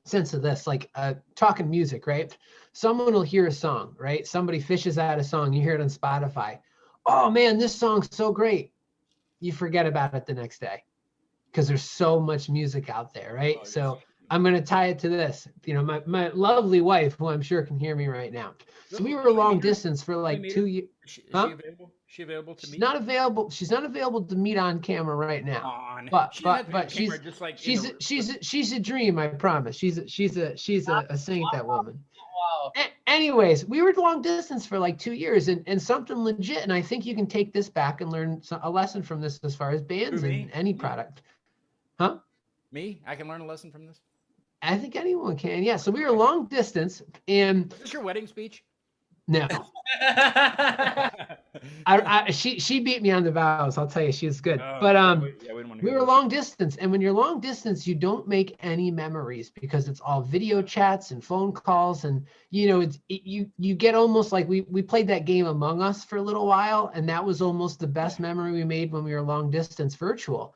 sense of this, like talking music, right? Someone will hear a song, right? Somebody fishes out a song, you hear it on Spotify. Oh man, this song's so great. You forget about it the next day because there's so much music out there, right? Oh, yes. So I'm going to tie it to this. My lovely wife, who I'm sure can hear me right now. So we were long distance for like 2 years. Is she Huh? available? Is she available to She's meet? not available. She's not available to meet on camera right now. On. But She doesn't have to be on she's camera, just like in she's a dream. I promise. She's a saint. That woman. Wow. Anyways, we were long distance for like 2 years, and something legit. And I think you can take this back and learn a lesson from this as far as bands Who, me? and any product. Huh? Me? I can learn a lesson from this. I think anyone can. Yeah. So we were long distance, and Is this your wedding speech? no, she beat me on the vows. I'll tell you, she was good. Oh, But yeah, we didn't want to we hear were that. long distance, and when you're long distance, you don't make any memories because it's all video chats and phone calls, and you get almost like we played that game Among Us for a little while, and that was almost the best memory we made when we were long distance virtual.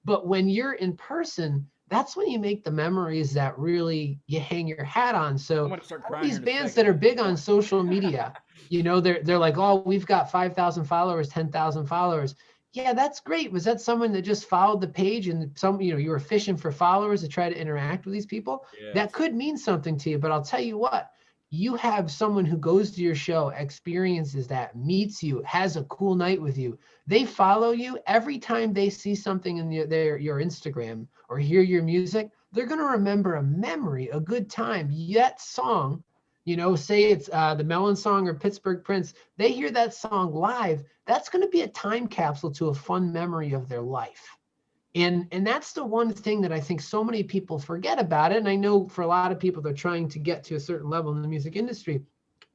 But when you're in person, that's when you make the memories that really you hang your hat on. So I'm gonna start all crying these here in a bands second. that are big on social media, they're like, oh, we've got 5,000 followers, 10,000 followers. Yeah, that's great. Was that someone that just followed the page and you were fishing for followers to try to interact with these people? Yes. That could mean something to you, but I'll tell you what, you have someone who goes to your show, experiences that, meets you, has a cool night with you. They follow you. Every time they see something in your Instagram or hear your music, they're going to remember a memory, a good time. That song, say it's the Melon Song or Pittsburgh Prince, they hear that song live, that's going to be a time capsule to a fun memory of their life. And that's the one thing that I think so many people forget about it. And I know for a lot of people, they're trying to get to a certain level in the music industry.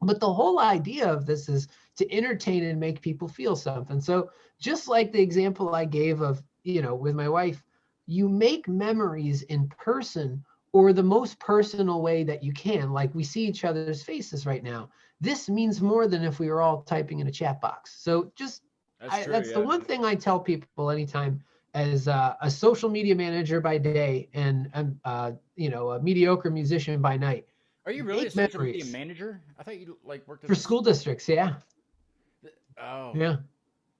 But the whole idea of this is to entertain and make people feel something. So just like the example I gave of, with my wife, you make memories in person or the most personal way that you can. Like we see each other's faces right now. This means more than if we were all typing in a chat box. So that's the one thing I tell people anytime as a social media manager by day and a mediocre musician by night. Are you really a Make social media memories. manager? I thought you worked at For school districts, yeah. Oh. Yeah.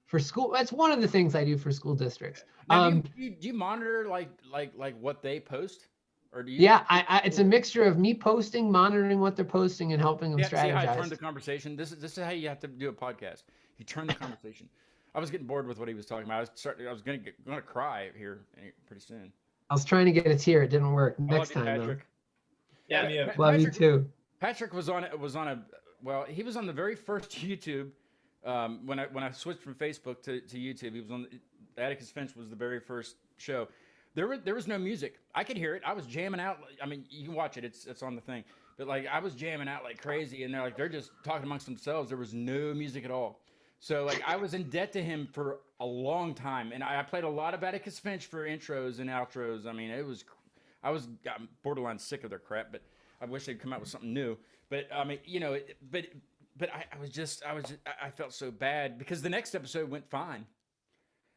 For school, that's one of the things I do for school districts. Now, do you monitor like what they post, or do you? Yeah, it's a mixture of me posting, monitoring what they're posting, and helping them See how I strategize. turned the conversation. This is how you have to do a podcast. You turn the conversation. I was getting bored with what he was talking about. I was gonna cry here pretty soon. I was trying to get a tear. It didn't work. I Next love you, time, though. Patrick. Yeah, Love you too. Patrick was on he was on the very first YouTube when I switched from Facebook to YouTube. He was on the Atticus Finch was the very first show. There was no music. I could hear it. I was jamming out. I mean, you can watch it. It's on the thing. But like I was jamming out like crazy, and they're just talking amongst themselves. There was no music at all. So like I was in debt to him for a long time, and I played a lot of Atticus Finch for intros and outros. I mean, I'm borderline sick of their crap, but I wish they'd come out with something new. But I mean, but I felt so bad because the next episode went fine.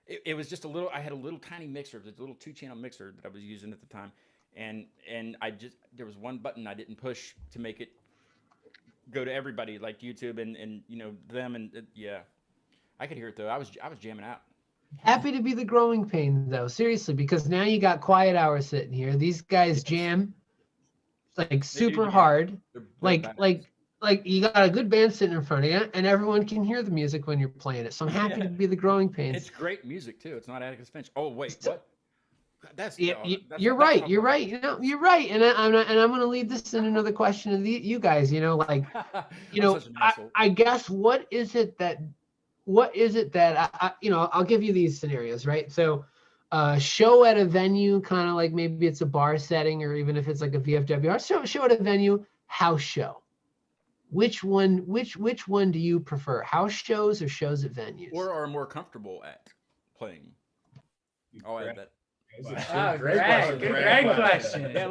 It was just I had a little tiny mixer, a little 2-channel mixer that I was using at the time, and there was one button I didn't push to make it go to everybody like YouTube and them and yeah, I could hear it though. I was jamming out. Happy to be the growing pain though, seriously, because now you got Quiet Hour sitting here. These guys jam like super jam. hard, They're like you got a good band sitting in front of you, and everyone can hear the music when you're playing it. So I'm happy to be the growing pains. It's great music too. It's not Atticus Finch. Oh wait, what? That's you're right. You're right. You're right. And I'm going to lead this in another question to you guys. I guess what is it that I'll give you these scenarios, right? So, show at a venue, kind of like maybe it's a bar setting, or even if it's like a VFW show at a venue, house show. Which one do you prefer? House shows or shows at venues? Or are more comfortable at playing? I'll add that. Oh, Great Greg, question. good Great Greg question. question. Yeah,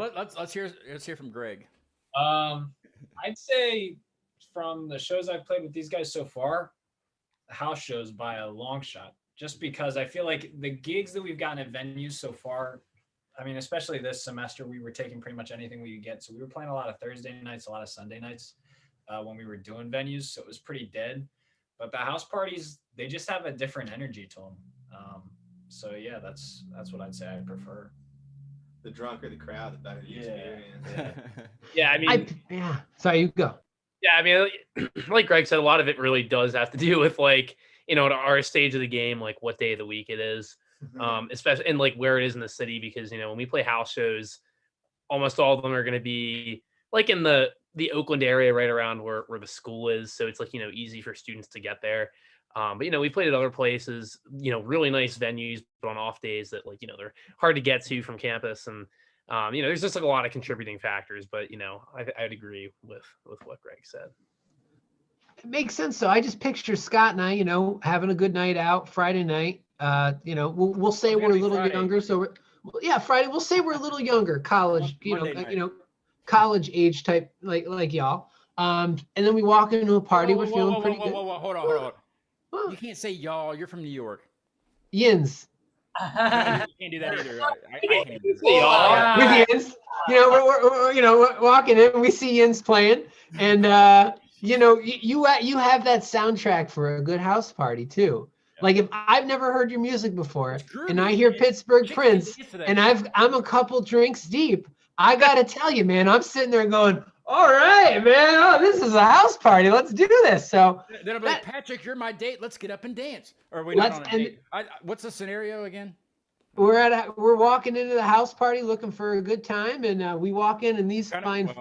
let's hear from Greg. I'd say from the shows I've played with these guys so far, the house shows by a long shot. Just because I feel like the gigs that we've gotten at venues so far, I mean, especially this semester, we were taking pretty much anything we could get. So we were playing a lot of Thursday nights, a lot of Sunday nights when we were doing venues. So it was pretty dead. But the house parties, they just have a different energy to them. So yeah, that's what I'd say I prefer. The drunker the crowd, the better the experience. Yeah, I mean, Yeah. Sorry, you go. yeah, I mean, like Greg said, a lot of it really does have to do with like, to our stage of the game, like what day of the week it is, especially and like where it is in the city, because when we play house shows, almost all of them are going to be like in the Oakland area, right around where the school is. So it's like easy for students to get there. But we played at other places, really nice venues, but on off days that they're hard to get to from campus, and there's just like a lot of contributing factors. But I'd agree with what Greg said. It makes sense. So I just picture Scott and I, having a good night out Friday night. We'll say we're a little younger. So Friday. We'll say we're a little younger, college, college age type, like y'all. And then we walk into a party. We're feeling pretty good. Hold on. You can't say y'all. You're from New York. Yins. You can't do that either. I can't do Y'all. With Yins, we're walking in, we see Yins playing, and you have that soundtrack for a good house party too. Like if I've never heard your music before, and I hear Pittsburgh Prince, and I'm a couple drinks deep, I gotta tell you, man, I'm sitting there going, all right, man, oh, this is a house party. Let's do this. So then I'll be like, Patrick, you're my date. Let's get up and dance. Or we not on a date. What's the scenario again? We're walking into the house party looking for a good time, and we walk in, and these fine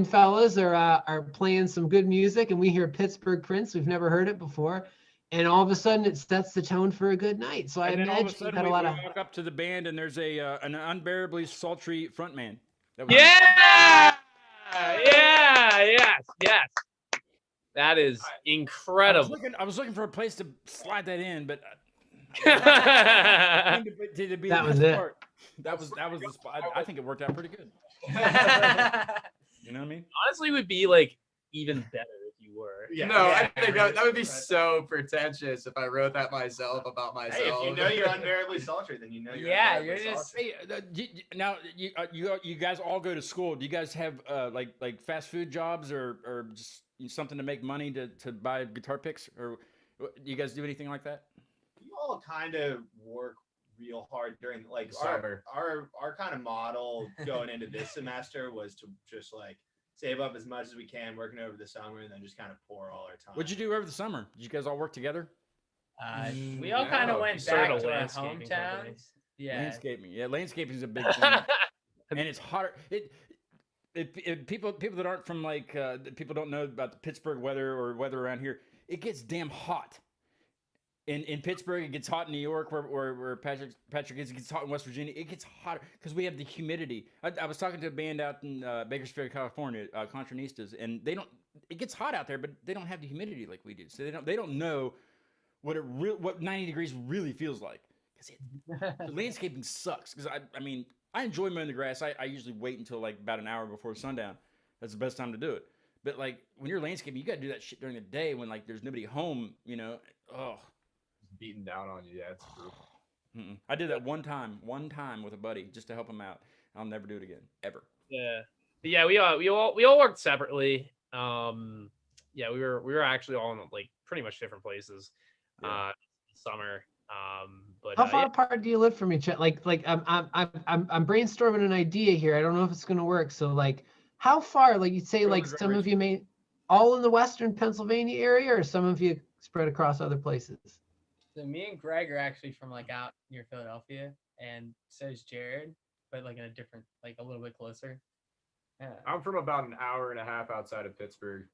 fellas are playing some good music, and we hear Pittsburgh Prince. We've never heard it before, and all of a sudden it sets the tone for a good night. So I imagine you've had a lot of. Walk up to the band, and there's an unbearably sultry frontman. Yes. That is incredible. I was looking for a place to slide that in, but That was it. That was the spot. I think it worked out pretty good. You know what I mean? Honestly, would be like even better if you were. I think that would be so pretentious if I wrote that myself about myself. Hey, if you're unbearably sultry, then you're you're just. Hey, now you guys all go to school. Do you guys have like fast food jobs or just something to make money to buy guitar picks, or do you guys do anything like that? You all kind of work real hard during like Summer. our kind of model going into this semester was to just like save up as much as we can working over the summer, and then just kind of pour all our time. What'd you do over the summer? Did you guys all work together? We all kind of went started back a to our landscaping company. hometowns. Yeah. Landscaping. Yeah, landscaping is a big thing. And it's hotter. People that aren't from people don't know about the Pittsburgh weather or weather around here. It gets damn hot. In Pittsburgh, it gets hot in New York, where Patrick is. It gets hot in West Virginia. It gets hotter because we have the humidity. I was talking to a band out in Bakersfield, California, Contranistas, and they don't. It gets hot out there, but they don't have the humidity like we do. So they don't know what 90 degrees really feels like. Because the landscaping sucks. Because I mean, I enjoy mowing the grass. I usually wait until like about an hour before sundown. That's the best time to do it. But like when you're landscaping, you got to do that shit during the day when like there's nobody home. Beating down on you. Yeah, it's brutal. I did that one time with a buddy just to help him out. I'll never do it again, ever. Yeah, but yeah. We all worked separately. We were actually all in like pretty much different places. Summer. But how far apart do you live from each other? Like I'm brainstorming an idea here. I don't know if it's gonna work. So like, how far? Like you'd say, like some of you may all in the Western Pennsylvania area, or some of you spread across other places. So me and Greg are actually from like out near Philadelphia, and so is Jared, but like in a different, like a little bit closer. Yeah. I'm from about an hour and a half outside of Pittsburgh.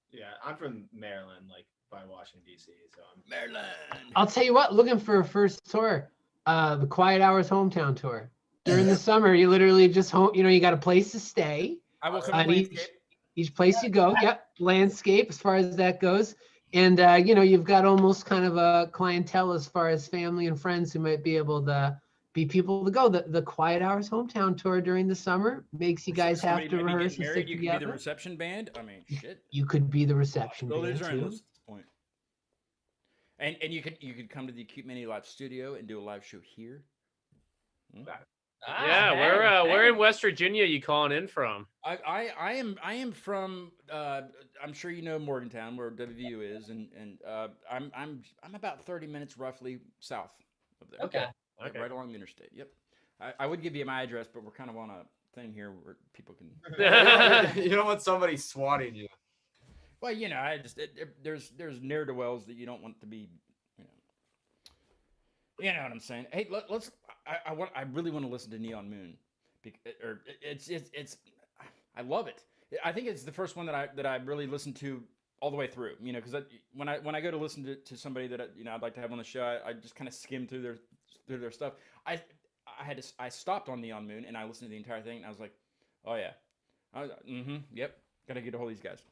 Yeah, I'm from Maryland, like by Washington D.C. So I'm Maryland. I'll tell you what, looking for a first tour, the Quiet Hours hometown tour. During the summer, you literally just you got a place to stay. I will come to each place you go. Yep, landscape as far as that goes. And, you've got almost kind of a clientele as far as family and friends who might be able to, be people to go. The Quiet Hours hometown tour during the summer makes you guys have to Somebody rehearse getting and married, stick you could be the together. reception band. I mean, shit. You could be the reception Builders band are too. endless at this point. And you could come to the Acute Mania Live studio and do a live show here. Yeah, we're in West Virginia. You calling in from? I am from I'm sure you know Morgantown where WVU is, and I'm about 30 minutes roughly south of there. Okay. Right along the interstate. Yep. I would give you my address, but we're kind of on a thing here where people can. You don't want somebody swatting you. Well, you know, there's ne'er do wells that you don't want to be, you know what I'm saying. Hey, let's. I really want to listen to Neon Moon, it's I love it. I think it's the first one that I really listened to all the way through. You know, because when I go to listen to somebody that I'd like to have on the show, I just kind of skim through their stuff. I stopped on Neon Moon and I listened to the entire thing and I was like, oh yeah, yep, gotta get a hold of these guys.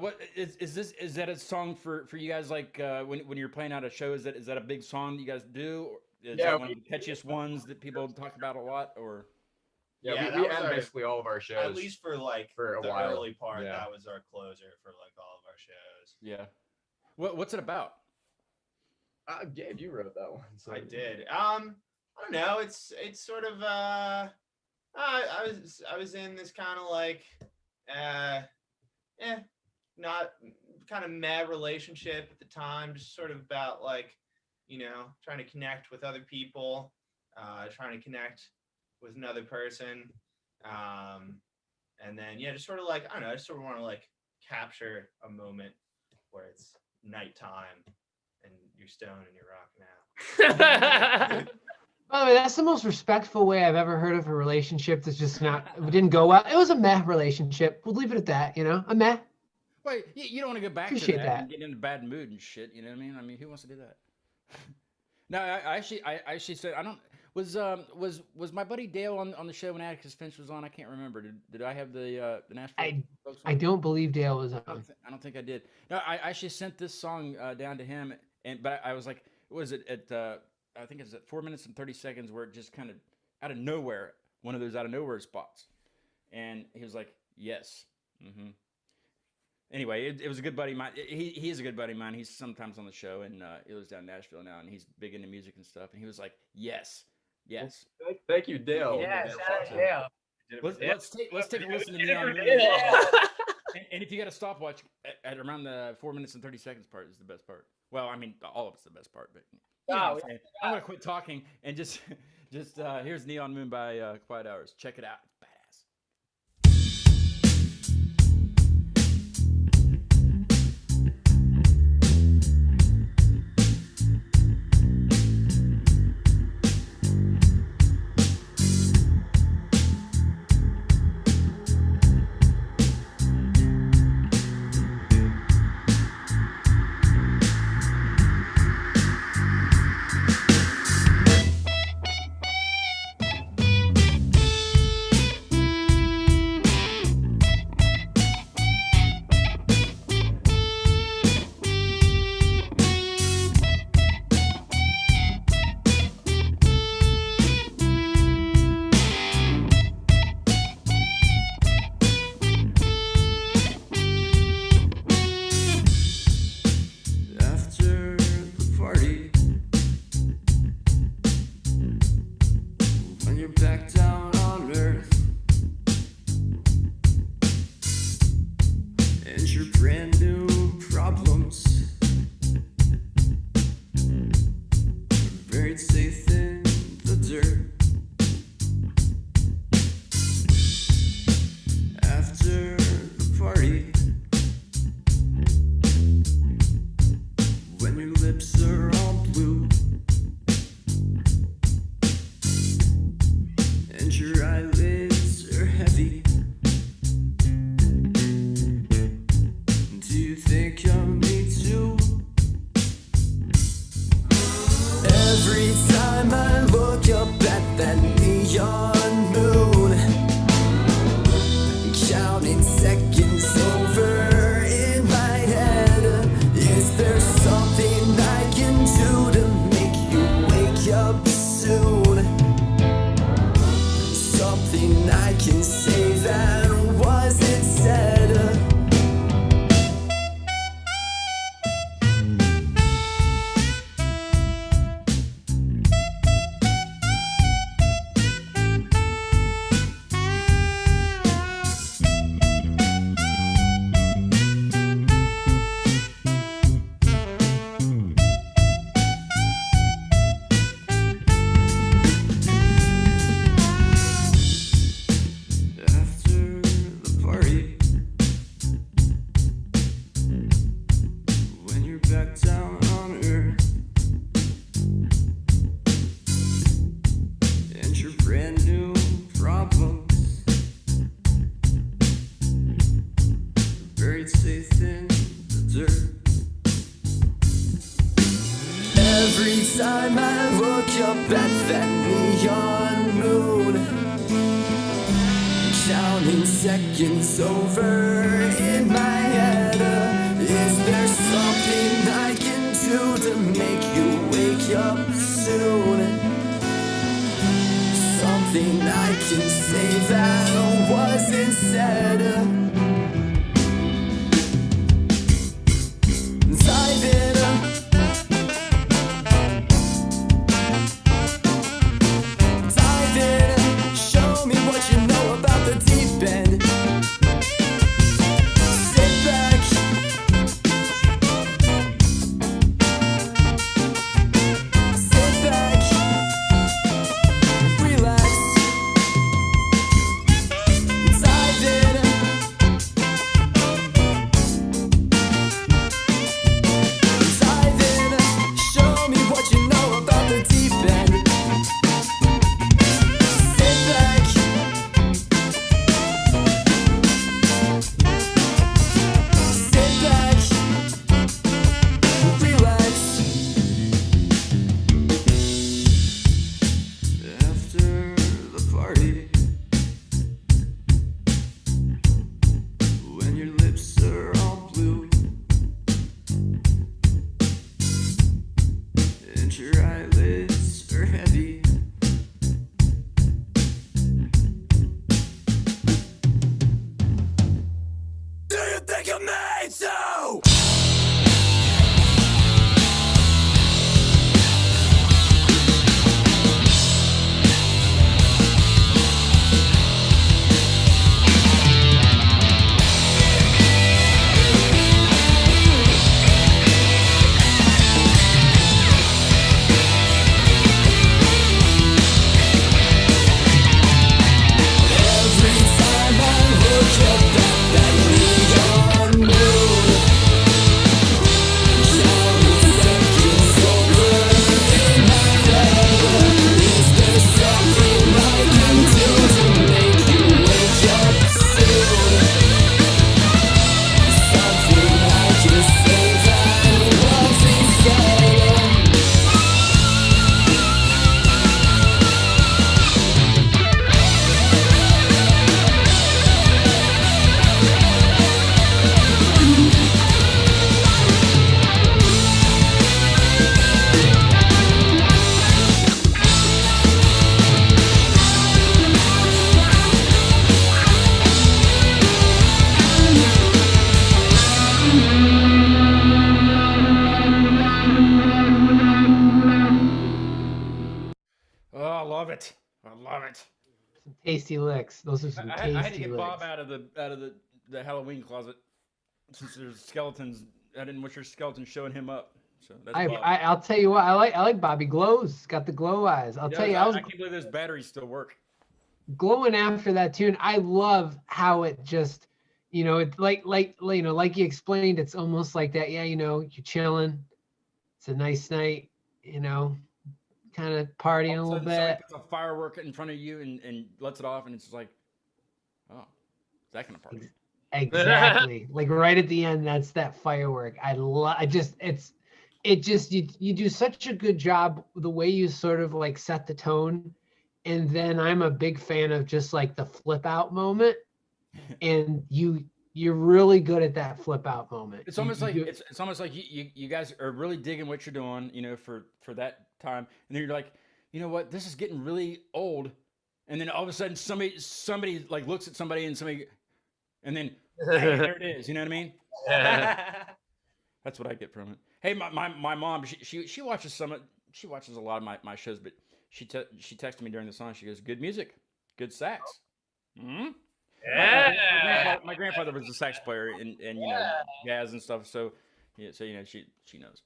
What is this? Is that a song for you guys? Like when you're playing out a show, is that a big song you guys do? Or is that one of the catchiest ones that people talk about a lot? Or Yeah, we end basically all of our shows. At least for a the while. Early part, Yeah. that was our closer for all of our shows. Yeah. What's it about? Gabe, you wrote that one. So. I did. I don't know. It's sort of I was in this kind of not kind of mad relationship at the time, just sort of about trying to connect with other people, trying to connect with another person, and then just sort of I don't know, I just sort of want to capture a moment where it's nighttime and you're stoned and you're rocking out. By the way, that's the most respectful way I've ever heard of a relationship that's just it didn't go well. It was a meh relationship. We'll leave it at that, a meh. Wait, you don't want to go back Appreciate to that that. and get in a bad mood and shit. You know what I mean? I mean, who wants to do that? No, I actually said I don't. Was my buddy Dale on the show when Atticus Finch was on? I can't remember. Did I have the Nashville folks on? I don't believe Dale was I on. don't think I did. No, I actually sent this song down to him, but I was like, was it at? I think it's at 4 minutes and 30 seconds where it just kind of out of nowhere, one of those out of nowhere spots, and he was like, yes. Mm-hmm. Anyway, it was a good buddy of mine. He is a good buddy of mine. He's sometimes on the show, and he lives down in Nashville now, and he's big into music and stuff. And he was like, yes. Thank you, Dale. Yeah, Dale. Let's take a listen to Neon Moon. And if you got a stopwatch at around the 4 minutes and 30 seconds part is the best part. Well, I mean, all of it's the best part, but you know what I'm saying. I'm gonna quit talking and just here's Neon Moon by Quiet Hours. Check it out. Badass. After the party, when you're back down on earth, and your brand new problems are buried safe in the dirt. After the party, when your lips are all blue and your eyelids are heavy, do you think of me too? Every time I look up at that neon moon, counting seconds over in my head, is there something I can do to make you wake up soon? back down on earth. And your brand new problems buried safe in the dirt. Every time I look up at that neon moon, counting seconds over in my head. Is there something I can do to make you wake up soon? Something I can say that wasn't said. Dive in. Dive in. Show me what you know about the deep end. Sit back. Sit back. Relax. Dive in. Dive in. Show me what you know about the deep end. Sit back. Sit back. Relax. After the party, when your lips are all blue and your eyelids are heavy, do you think I'm made so? Every time I look up at that neon moon, counting seconds over in my head. Is there something I can do to make you wake up soon? Something I can say that wasn't said. Oh, I love it. I love it. Some tasty licks. Those are some I tasty had to get licks. Bob out of the Halloween closet since there's skeletons. I didn't want your skeleton showing him up. So that's Bob. I'll tell you what, I like Bobby glows. Got the glow eyes. I'll tell you, I was I can't believe those batteries still work. glowing after that tune. I love how it just, it's like you explained, it's almost like that. Yeah, you're chilling. It's a nice night, kind of partying a All little of a sudden, somebody bit. puts a firework in front of you and lets it off, and it's just like, oh, that kind of party. Exactly. Like right at the end, that's that firework. You do such a good job the way you sort of like set the tone. And then I'm a big fan of just like the flip out moment. And you're really good at that flip out moment. It's almost like it's almost like you guys are really digging what you're doing, for that time, and then you're like, you know what, this is getting really old, and then all of a sudden somebody like looks at somebody and then hey, there it is. You know what I mean? That's what I get from it. Hey, my mom, she watches she watches a lot of my shows, but she texted me during the song. She goes, "Good music, good sax." Mm-hmm. Yeah. My grandfather was a sax player and jazz and stuff. So yeah, so she knows.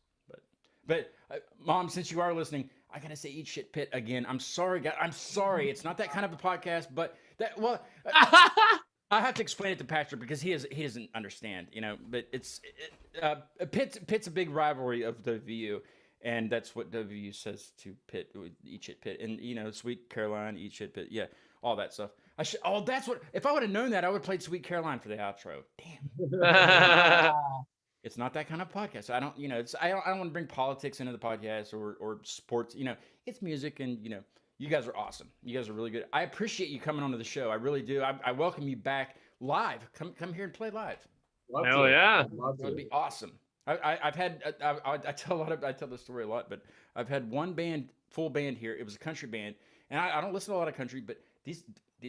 But Mom, since you are listening, I gotta say, eat shit pit again. I'm sorry, guys. I'm sorry. It's not that kind of a podcast, but I have to explain it to Patrick because he doesn't understand, But Pitt's a big rivalry of WVU, and that's what WVU says to Pitt. Each hit Pitt, and Sweet Caroline, each hit Pitt. Yeah, all that stuff. That's what. If I would have known that, I would have played Sweet Caroline for the outro. Damn. It's not that kind of podcast. I don't. I don't want to bring politics into the podcast or sports. It's music, and you guys are awesome. You guys are really good. I appreciate you coming onto the show. I really do. I welcome you back live. Come here and play live. Hell yeah. That would be awesome. I've had I tell this story a lot, but I've had one full band here. It was a country band, and I don't listen to a lot of country, but these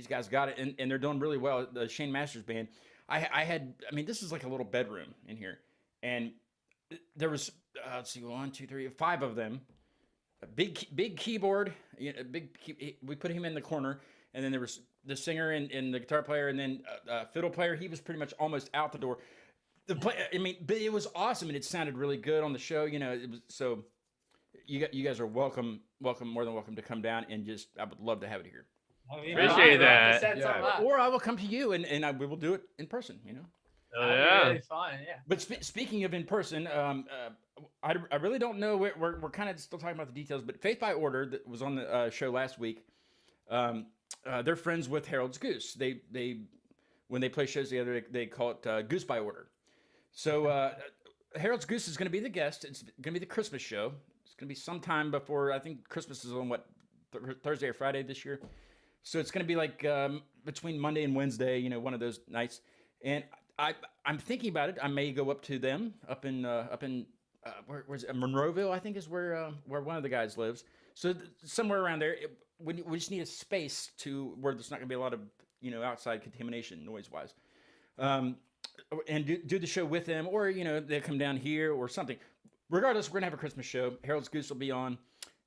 guys got it, and they're doing really well. The Shane Masters band. This is like a little bedroom in here, and there was let's see, 1, 2, 3, 5 of them. A big keyboard, we put him in the corner, and then there was the singer and the guitar player, and then fiddle player. He was pretty much almost out the door. But it was awesome, and it sounded really good on the show. It was so. You guys are welcome, more than welcome to come down, and I would love to have it here. Appreciate that. Or I will come to you, and we will do it in person. Oh yeah. Really fun, yeah. But speaking of in person, I really don't know. We're kind of still talking about the details, but Faith by Order that was on the show last week. They're friends with Harold's Goose. They when they play shows together, they call it Goose by Order. So Harold's Goose is going to be the guest. It's going to be the Christmas show. It's going to be sometime before, I think Christmas is on Thursday or Friday this year. So it's going to be like between Monday and Wednesday, one of those nights. And I'm thinking about it. I may go up to them up in where's it? Monroeville, I think is where one of the guys lives. So somewhere around there. We just need a space where there's not going to be a lot of outside contamination noise wise, and do the show with them, or they come down here or something. Regardless, we're gonna have a Christmas show. Harold's Goose will be on,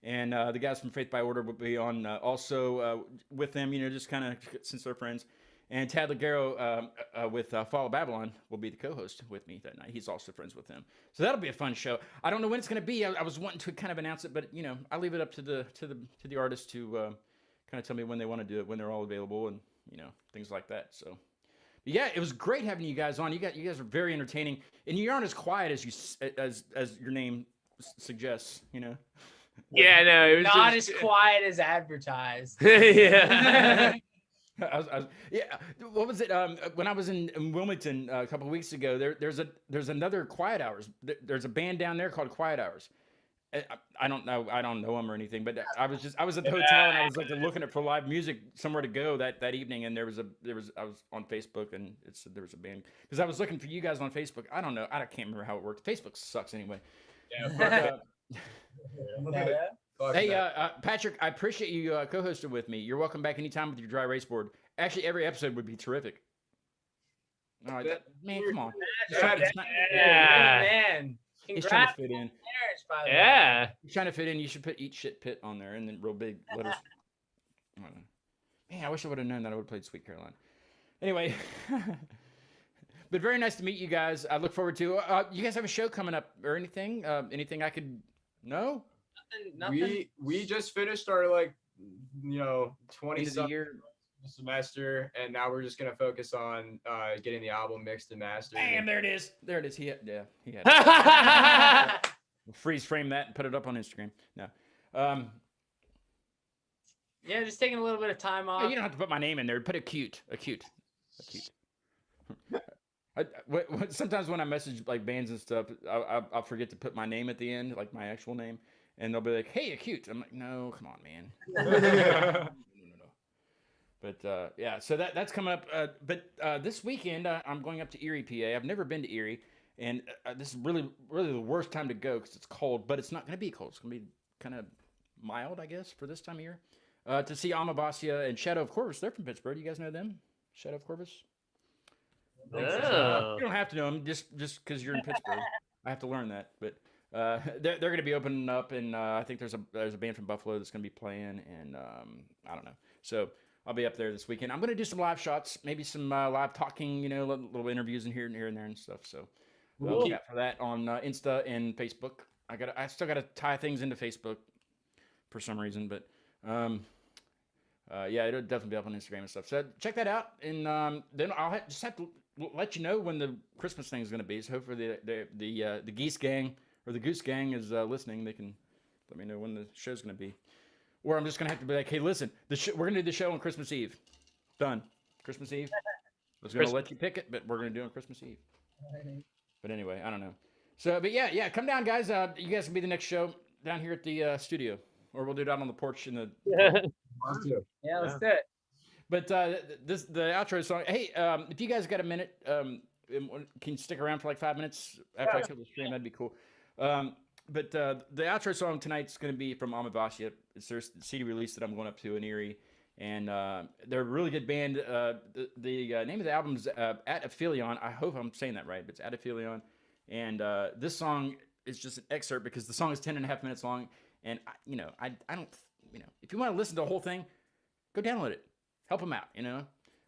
and the guys from Faith by Order will be on also with them. Just kind of since they're friends. And Tad Ligero with Fall of Babylon will be the co-host with me that night. He's also friends with them, so that'll be a fun show. I don't know when it's going to be. I was wanting to kind of announce it, but I leave it up to the artists to kind of tell me when they want to do it, when they're all available, and things like that. So, but yeah, it was great having you guys on. You guys are very entertaining, and you aren't as quiet as your name suggests. Yeah, no, it was not as quiet as advertised. Yeah. What was it? When I was in Wilmington a couple of weeks ago, there's another Quiet Hours. There's a band down there called Quiet Hours. I don't know them or anything, but I was at the hotel and I was like looking for live music somewhere to go that evening, and I was on Facebook and it said there was a band because I was looking for you guys on Facebook. I don't know, I can't remember how it worked. Facebook sucks anyway. Yeah. Hey, Patrick, I appreciate you co-hosting with me. You're welcome back anytime with your dry race board. Actually, every episode would be terrific. All right, man, come on. Man, He's trying to fit in. Yeah. He's trying to fit in. You should put Eat Shit Pit on there and then real big letters. I don't know. Man, I wish I would have known that I would have played Sweet Caroline. Anyway, but very nice to meet you guys. I look forward to. You guys have a show coming up or anything? Anything I could know? Nothing. We just finished our 20 of the year semester, and now we're just gonna focus on getting the album mixed and mastered. Bam, there it is. He had it. We'll freeze frame that and put it up on Instagram. No. Yeah, just taking a little bit of time off. You don't have to put my name in there. Put a cute. Sometimes when I message like bands and stuff, I'll forget to put my name at the end, like my actual name, and they'll be like, "Hey, Acute." I'm like, "No, come on, man." No. But yeah, so that's coming up. But this weekend I'm going up to Erie, PA. I've never been to Erie, and this is really the worst time to go because it's cold. But it's not going to be cold. It's going to be kind of mild, I guess, for this time of year. To see Amabasia and Shadow of Corvus. They're from Pittsburgh. You guys know them? Shadow of Corvus? Oh. You don't have to know them just because you're in Pittsburgh. I have to learn that. But they're going to be opening up, and I think there's a band from Buffalo that's going to be playing, and I don't know. So I'll be up there this weekend. I'm going to do some live shots, maybe some live talking, little interviews in here and there and stuff. So look out for that on Insta and Facebook. I still got to tie things into Facebook for some reason, but yeah, it'll definitely be up on Instagram and stuff. So check that out, and then I'll just have to let you know when the Christmas thing is going to be. So hopefully the Geese Gang or the Goose Gang is listening. They can let me know when the show's going to be. Or I'm just going to have to be like, hey, listen, we're going to do the show on Christmas Eve. Done. Christmas Eve. I was going to let you pick it, but we're going to do it on Christmas Eve. But anyway, I don't know. So, but yeah, come down, guys. You guys can be the next show down here at the studio, or we'll do it out on the porch in the. Yeah, let's do it. But the outro song. Hey, if you guys got a minute, can you stick around for like 5 minutes after I kill the stream? That'd be cool. But the outro song tonight's going to be from Amavasia. It's their CD release that I'm going up to in Erie, and they're a really good band. The name of the album's At Aphelion. I hope I'm saying that right, but it's At Aphelion. And this song is just an excerpt because the song is 10.5 minutes long, and I don't, if you want to listen to the whole thing, go download it. Help them out,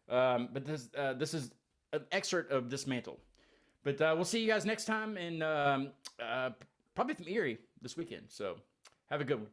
But this is an excerpt of Dismantle. But we'll see you guys next time, and probably from Erie this weekend. So have a good one.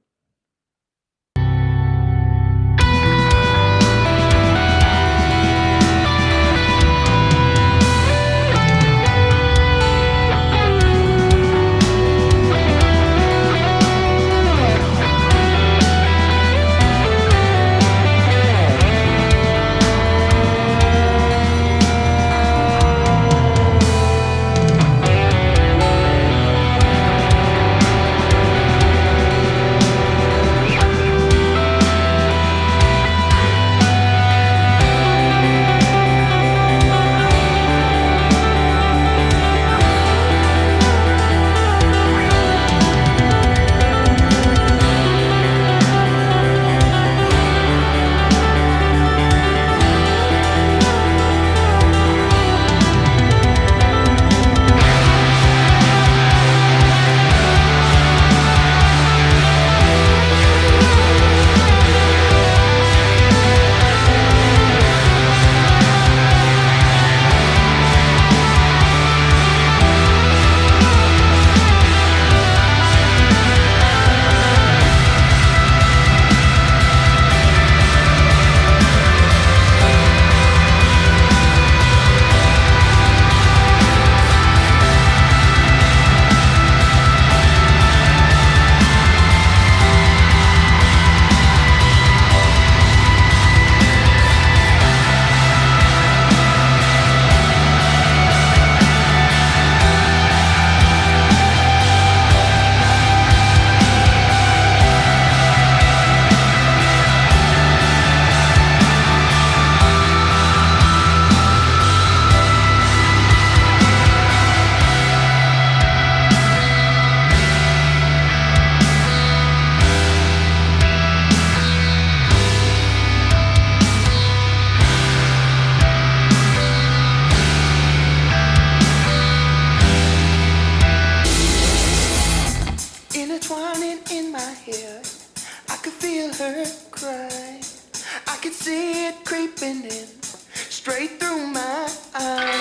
Intertwining in my head, I could feel her cry. I could see it creeping in straight through my eyes.